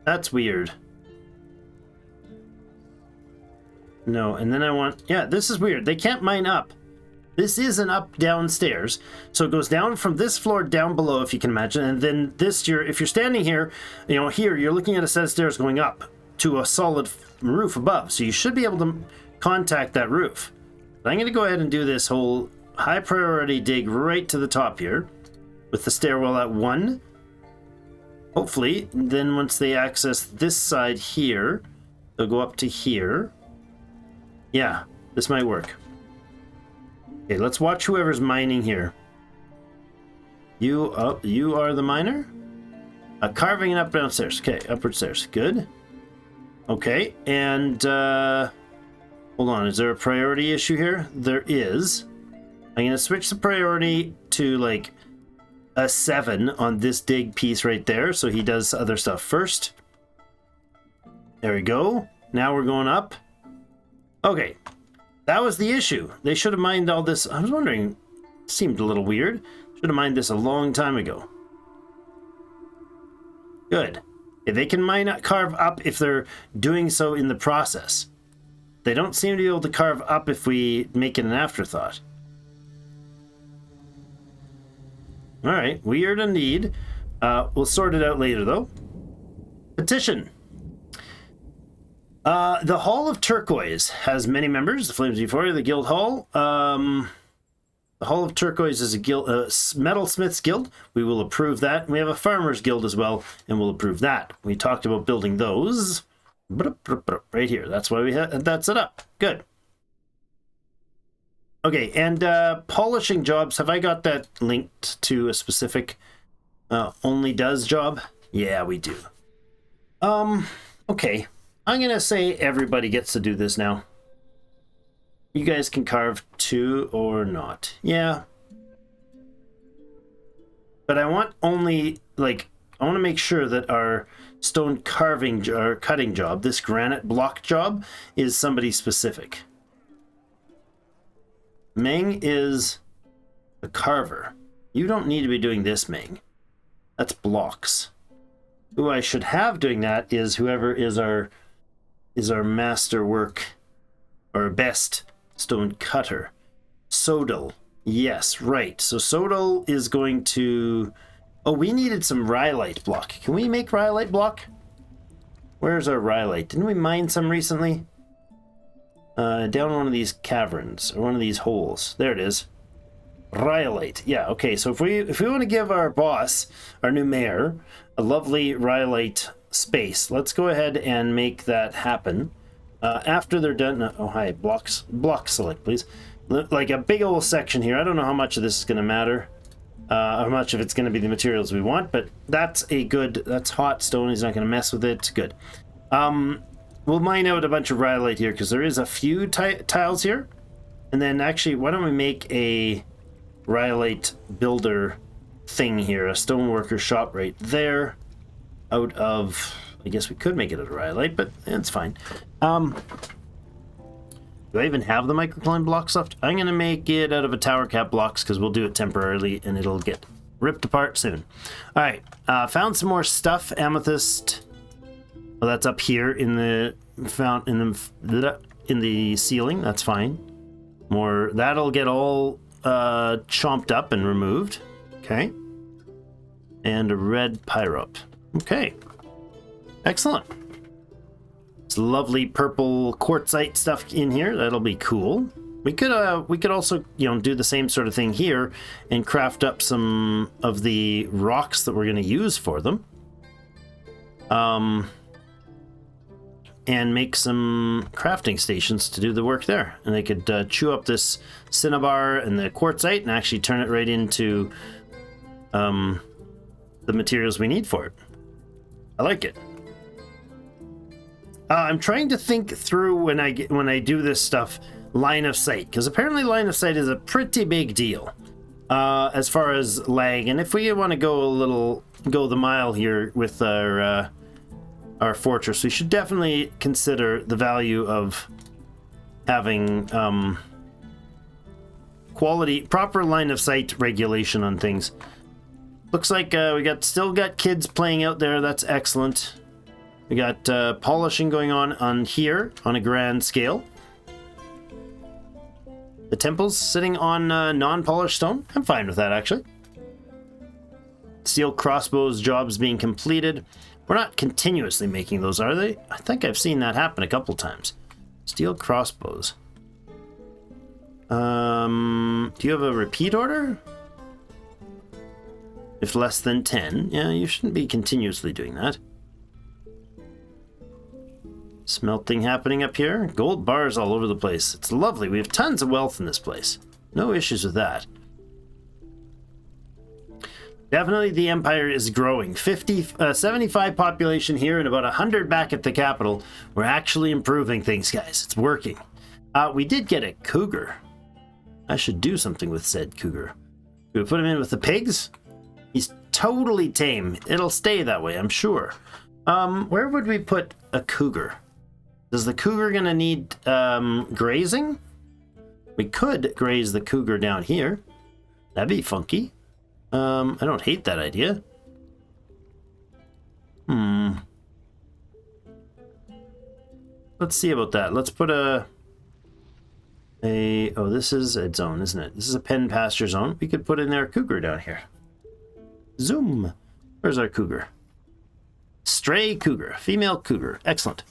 That's weird. No, and then I want... Yeah, this is weird. They can't mine up. This is an up downstairs. So it goes down from this floor down below, if you can imagine. And then this, if you're standing here, you know, here, you're looking at a set of stairs going up to a solid roof above. So you should be able to contact that roof. But I'm going to go ahead and do this whole high priority dig right to the top here with the stairwell at 1. Hopefully, then once they access this side here, they'll go up to here. Yeah, this might work. Okay, let's watch whoever's mining here. You are the miner? Carving it up downstairs. Okay, upward stairs. Good. Okay, and hold on, is there a priority issue here? There is. I'm going to switch the priority to like a 7 on this dig piece right there, so he does other stuff first. There we go. Now we're going up. Okay, that was the issue. They should have mined all this. I was wondering, it seemed a little weird. Should have mined this a long time ago. Good. Okay, they can carve up if they're doing so in the process. They don't seem to be able to carve up if we make it an afterthought. All right, weird indeed. We'll sort it out later, though. Petition. The Hall of Turquoise has many members. The Flames Euphoria, the Guild Hall. The Hall of Turquoise is a guild, metalsmiths guild. We will approve that. We have a farmers guild as well, and we'll approve that. We talked about building those right here. That's why we had that set up. Good. Okay, and polishing jobs. Have I got that linked to a specific only does job? Yeah, we do. Okay. I'm gonna say everybody gets to do this now. You guys can carve too or not. Yeah. But I want only, like, I want to make sure that our stone carving or cutting job, this granite block job, is somebody specific. Meng is a carver. You don't need to be doing this, Meng. That's blocks. Who I should have doing that is whoever is our master work or best stone cutter. Sodal. Yes, right. So Sodal is going to... Oh, we needed some rhyolite block. Can we make rhyolite block? Where's our rhyolite? Didn't we mine some recently? Down one of these caverns, or one of these holes. There it is. Rhyolite. Yeah, okay. So if we want to give our boss, our new mayor, a lovely rhyolite space, let's go ahead and make that happen. After they're done... Oh, hi. Block select, please. Like a big old section here. I don't know how much of this is going to matter. How much of it's going to be the materials we want, but that's a good... That's hot stone. He's not going to mess with it. Good. We'll mine out a bunch of rhyolite here because there is a few tiles here. And then actually, why don't we make a rhyolite builder thing here, a stoneworker shop right there out of... I guess we could make it out of rhyolite, but it's fine. Do I even have the microclimb blocks left? I'm going to make it out of a tower cap blocks because we'll do it temporarily and it'll get ripped apart soon. All right, found some more stuff. Amethyst. Well, that's up here in the in the ceiling. That's fine. More that'll get all chomped up and removed. Okay. And a red pyrope. Okay. Excellent. It's lovely purple quartzite stuff in here. That'll be cool. We could also, you know, do the same sort of thing here and craft up some of the rocks that we're going to use for them. And make some crafting stations to do the work there. And they could chew up this cinnabar and the quartzite and actually turn it right into the materials we need for it. I like it. I'm trying to think through when I do this stuff, line of sight, because apparently line of sight is a pretty big deal as far as lag. And if we want to go the mile here with our fortress, we should definitely consider the value of having proper line of sight regulation on things. Looks like we still got kids playing out there. That's excellent. We got polishing going on here on a grand scale. The temple's sitting on non-polished stone. I'm fine with that, actually. Steel crossbows jobs being completed. We're not continuously making those, are they? I think I've seen that happen a couple times. Steel crossbows. Do you have a repeat order? If less than 10. Yeah, you shouldn't be continuously doing that. Smelting happening up here. Gold bars all over the place. It's lovely. We have tons of wealth in this place. No issues with that. Definitely the empire is growing. 75 population here and about 100 back at the capital. We're actually improving things, guys. It's working. We did get a cougar. I should do something with said cougar. Do we put him in with the pigs? He's totally tame. It'll stay that way, I'm sure. Where would we put a cougar? Is the cougar gonna need grazing? We could graze the cougar down here. That'd be funky. I don't hate that idea. Let's see about that. Let's put oh, this is a zone, isn't it? This is a pen pasture zone. We could put in there a cougar down here. Zoom. Where's our cougar? Stray cougar, female cougar. Excellent.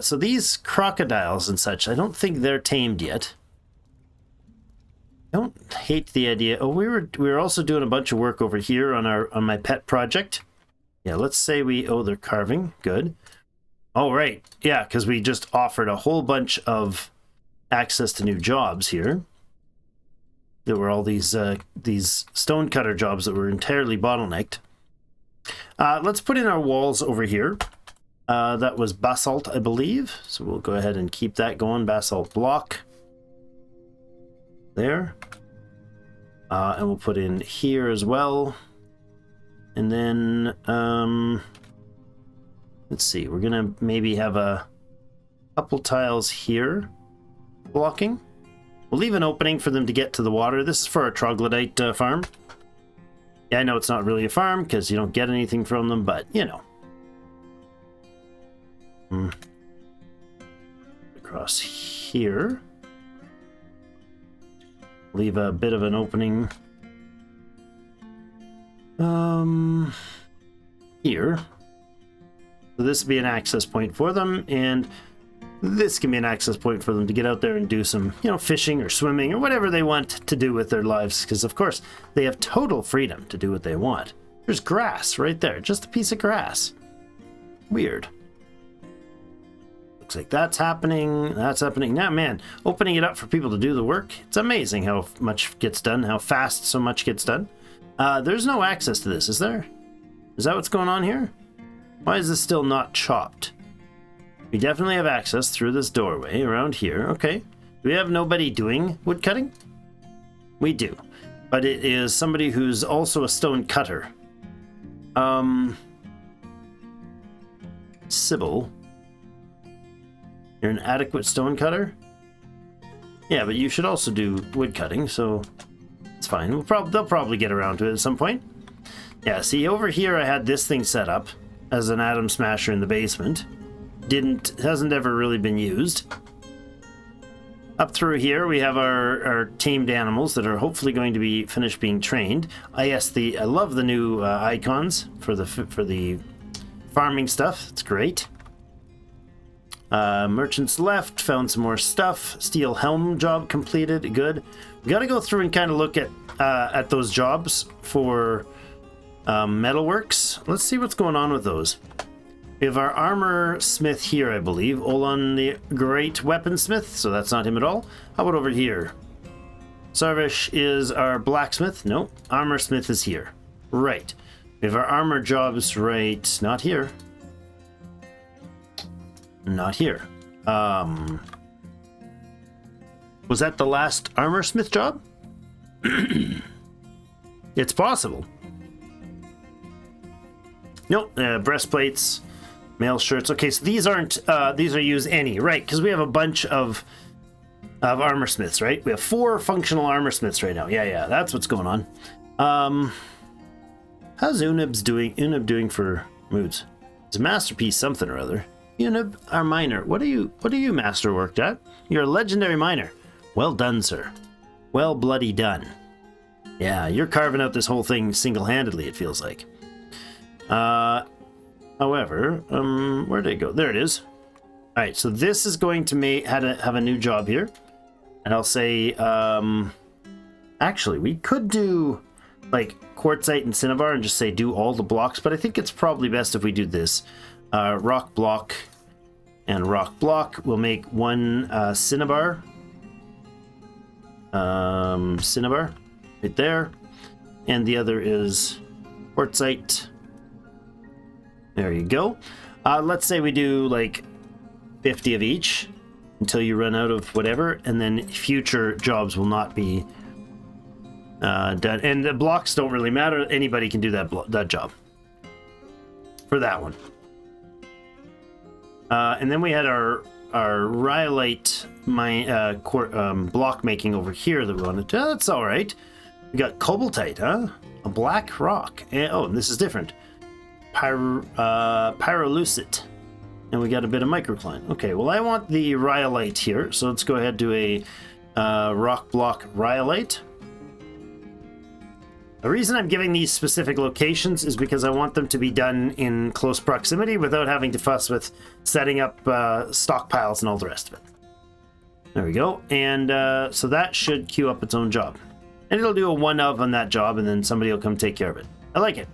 So these crocodiles and such, I don't think they're tamed yet. I don't hate the idea. Oh, we were also doing a bunch of work over here on my pet project. Yeah, let's say they're carving. Good. Oh, right. Yeah, because we just offered a whole bunch of access to new jobs here. There were all these stonecutter jobs that were entirely bottlenecked. Let's put in our walls over here. That was basalt, I believe. So we'll go ahead and keep that going. Basalt block. There. And we'll put in here as well. And then, let's see. We're going to maybe have a couple tiles here blocking. We'll leave an opening for them to get to the water. This is for a troglodyte farm. Yeah, I know it's not really a farm because you don't get anything from them, but you know. Across here. Leave a bit of an opening. Here. So this will be an access point for them, and this can be an access point for them to get out there and do some, you know, fishing or swimming or whatever they want to do with their lives, because of course they have total freedom to do what they want. There's grass right there, just a piece of grass. Weird. Looks like that's happening. That's happening now, man. Opening it up for people to do the work. It's amazing how much gets done, how fast so much gets done. There's no access to this, is there? Is that what's going on here? Why is this still not chopped? We definitely have access through this doorway around here. Okay. Do we have nobody doing wood cutting? We do. But it is somebody who's also a stone cutter. Sybil. You're an adequate stone cutter? Yeah, but you should also do wood cutting, so it's fine. They'll probably get around to it at some point. Yeah, see, over here I had this thing set up as an atom smasher in the basement. Hasn't ever really been used. Up through here we have our tamed animals that are hopefully going to be finished being trained. I love the new icons for the farming stuff. It's great. Merchants left, found some more stuff. Steel helm job completed. Good. We got to go through and kind of look at those jobs for metalworks. Let's see what's going on with those. We have our armor smith here, I believe. Olan the Great Weaponsmith, so that's not him at all. How about over here? Sarvish is our blacksmith. No, armor smith is here. Right. We have our armor jobs right, not here. Not here. Was that the last armor smith job? It's possible. Nope, breastplates. Mail shirts. Okay, so these aren't, these are use any, right? Because we have a bunch of armor smiths, right? We have 4 functional armor smiths right now. Yeah, that's what's going on. How's Unib doing for moods? It's a masterpiece something or other. Unib, our miner. What are you masterworked at? You're a legendary miner. Well done, sir. Well bloody done. Yeah, you're carving out this whole thing single-handedly, it feels like. However, where did it go? There it is. All right, so this is going to have a new job here. And I'll say, actually, we could do like quartzite and cinnabar and just say do all the blocks, but I think it's probably best if we do this. Rock block and rock block. We'll make one cinnabar. Cinnabar right there. And the other is quartzite. There you go. Let's say we do like 50 of each until you run out of whatever, and then future jobs will not be done. And the blocks don't really matter. Anybody can do that job for that one. And then we had our rhyolite block making over here that we wanted to. That's all right. We got cobaltite, huh? A black rock. And this is different. Pyrolusite. And we got a bit of microcline. Okay, well, I want the rhyolite here, so let's go ahead and do a rock block rhyolite. The reason I'm giving these specific locations is because I want them to be done in close proximity without having to fuss with setting up stockpiles and all the rest of it. There we go. And so that should queue up its own job. And it'll do a one of on that job, and then somebody will come take care of it. I like it.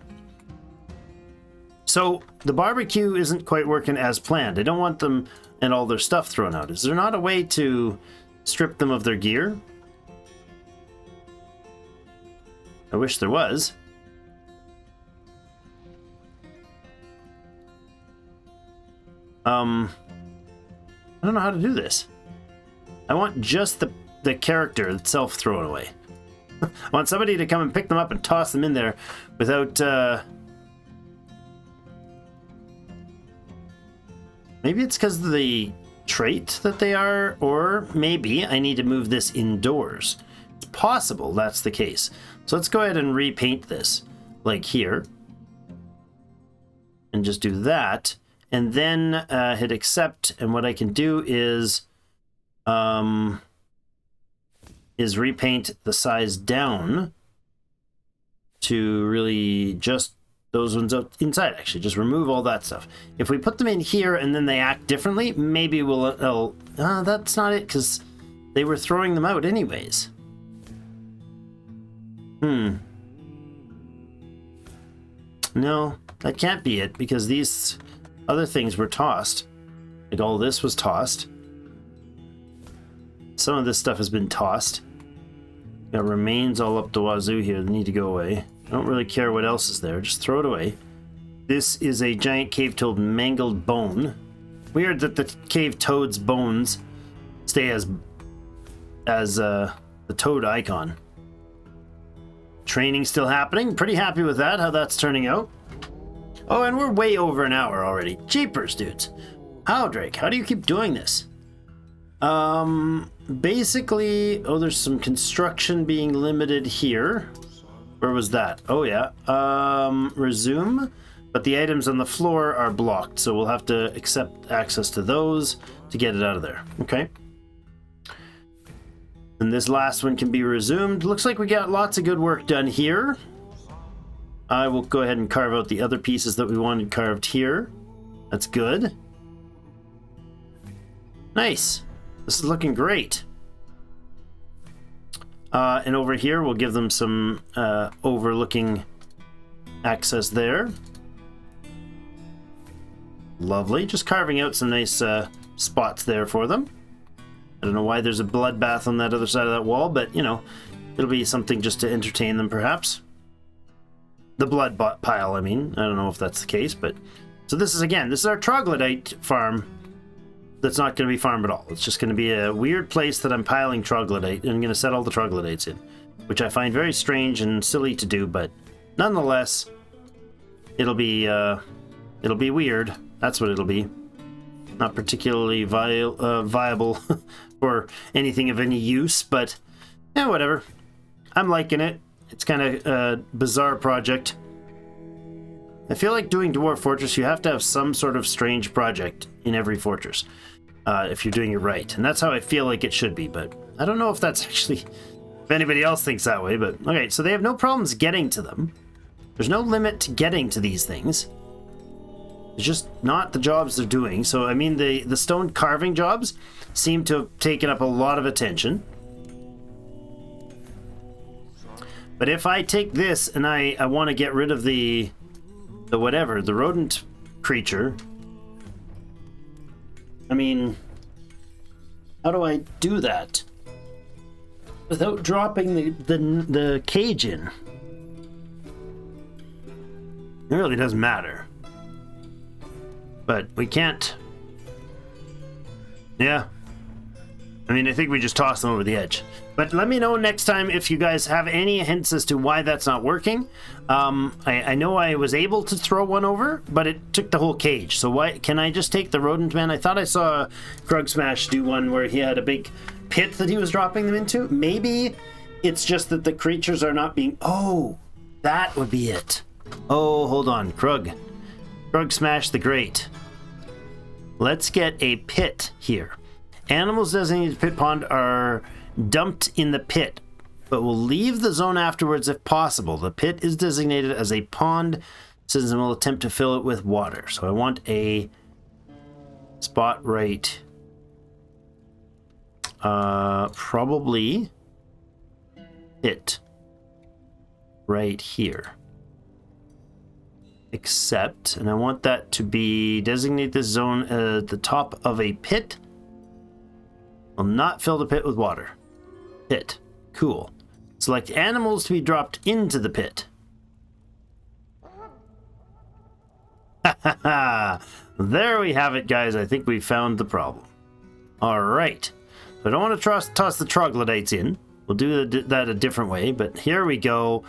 So the barbecue isn't quite working as planned. I don't want them and all their stuff thrown out. Is there not a way to strip them of their gear? I wish there was. I don't know how to do this. I want just the character itself thrown away. I want somebody to come and pick them up and toss them in there without... Maybe it's because of the trait that they are, or maybe I need to move this indoors. It's possible that's the case. So let's go ahead and repaint this, like here. And just do that. And then hit accept, and what I can do is repaint the size down to really just those ones out inside, actually. Just remove all that stuff. If we put them in here and then they act differently, maybe we'll... that's not it, because they were throwing them out anyways. No, that can't be it, because these other things were tossed. Like all this was tossed. Some of this stuff has been tossed. Got remains all up the wazoo here that need to go away. I don't really care what else is there. Just throw it away. This is a giant cave toad mangled bone. Weird that the cave toad's bones stay as the toad icon. Training still happening. Pretty happy with that, how that's turning out. Oh, and we're way over an hour already. Jeepers, dudes. How, Drake? How do you keep doing this? Basically, there's some construction being limited here. Where was that? Oh, yeah. Resume. But the items on the floor are blocked, so we'll have to accept access to those to get it out of there. Okay. And this last one can be resumed. Looks like we got lots of good work done here. I will go ahead and carve out the other pieces that we wanted carved here. That's good. Nice. This is looking great. And over here, we'll give them some overlooking access there. Lovely. Just carving out some nice spots there for them. I don't know why there's a bloodbath on that other side of that wall, but, you know, it'll be something just to entertain them, perhaps. The blood pile, I mean. I don't know if that's the case, but... So this is, again, this is our troglodyte farm that's not going to be farmed at all. It's just going to be a weird place that I'm piling troglodyte, and I'm going to set all the troglodytes in, which I find very strange and silly to do, but nonetheless, it'll be weird. That's what it'll be. Not particularly viable for anything of any use, but yeah, whatever. I'm liking it. It's kind of a bizarre project. I feel like doing Dwarf Fortress, you have to have some sort of strange project in every fortress if you're doing it right. And that's how I feel like it should be, but I don't know if that's actually... if anybody else thinks that way, but... Okay, so they have no problems getting to them. There's no limit to getting to these things. It's just not the jobs they're doing. So, I mean, the stone carving jobs seem to have taken up a lot of attention. But if I take this and I want to get rid of the rodent creature, I mean, how do I do that without dropping the cage in? It really doesn't matter. But we can't. Yeah. I mean, I think we just toss them over the edge. But let me know next time if you guys have any hints as to why that's not working. I know I was able to throw one over, but it took the whole cage. So why can I just take the rodent man? I thought I saw Krug Smash do one where he had a big pit that he was dropping them into. Maybe it's just that the creatures are not being... Oh, that would be it. Oh, hold on. Krug Smash the Great. Let's get a pit here. Animals designated pit pond are dumped in the pit, but will leave the zone afterwards if possible. The pit is designated as a pond. Citizen will attempt to fill it with water. So I want a spot right. Probably it right here. Except, and I want that to be designate this zone at the top of a pit. Will not fill the pit with water. Pit. Cool. Select animals to be dropped into the pit. There we have it, guys. I think we found the problem. All right. I don't want to toss the troglodytes in. We'll do that a different way, but here we go.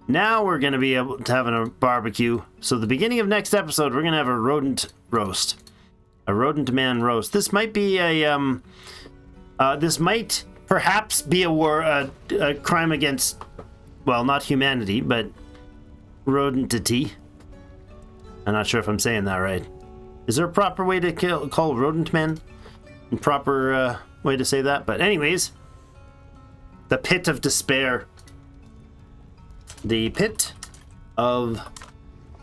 Now we're going to be able to have a barbecue. So the beginning of next episode, we're going to have a rodent roast. A rodent man roast. This might be a, this might perhaps be a war, a crime against, well, not humanity, but rodentity. I'm not sure if I'm saying that right. Is there a proper way to call rodent men? A proper way to say that? But anyways, the pit of despair. The pit of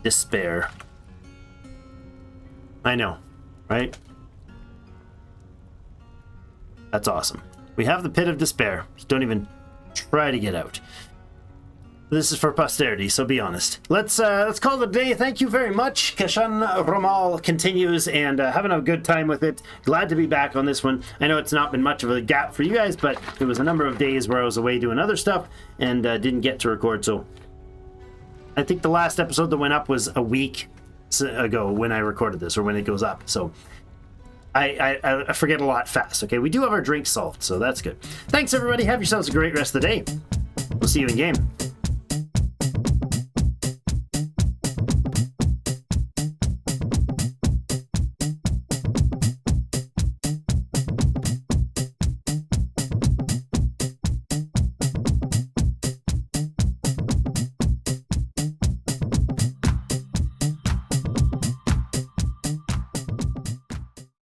despair. I know, right? That's awesome. We have the pit of despair. Just don't even try to get out. This is for posterity, so be honest. Let's call it a day. Thank you very much. Kashan Ramal continues, and having a good time with it. Glad to be back on this one. I know it's not been much of a gap for you guys, but it was a number of days where I was away doing other stuff and didn't get to record. So I think the last episode that went up was a week ago when I recorded this, or when it goes up. So I forget a lot fast. Okay, we do have our drinks solved, so that's good. Thanks, everybody. Have yourselves a great rest of the day. We'll see you in game.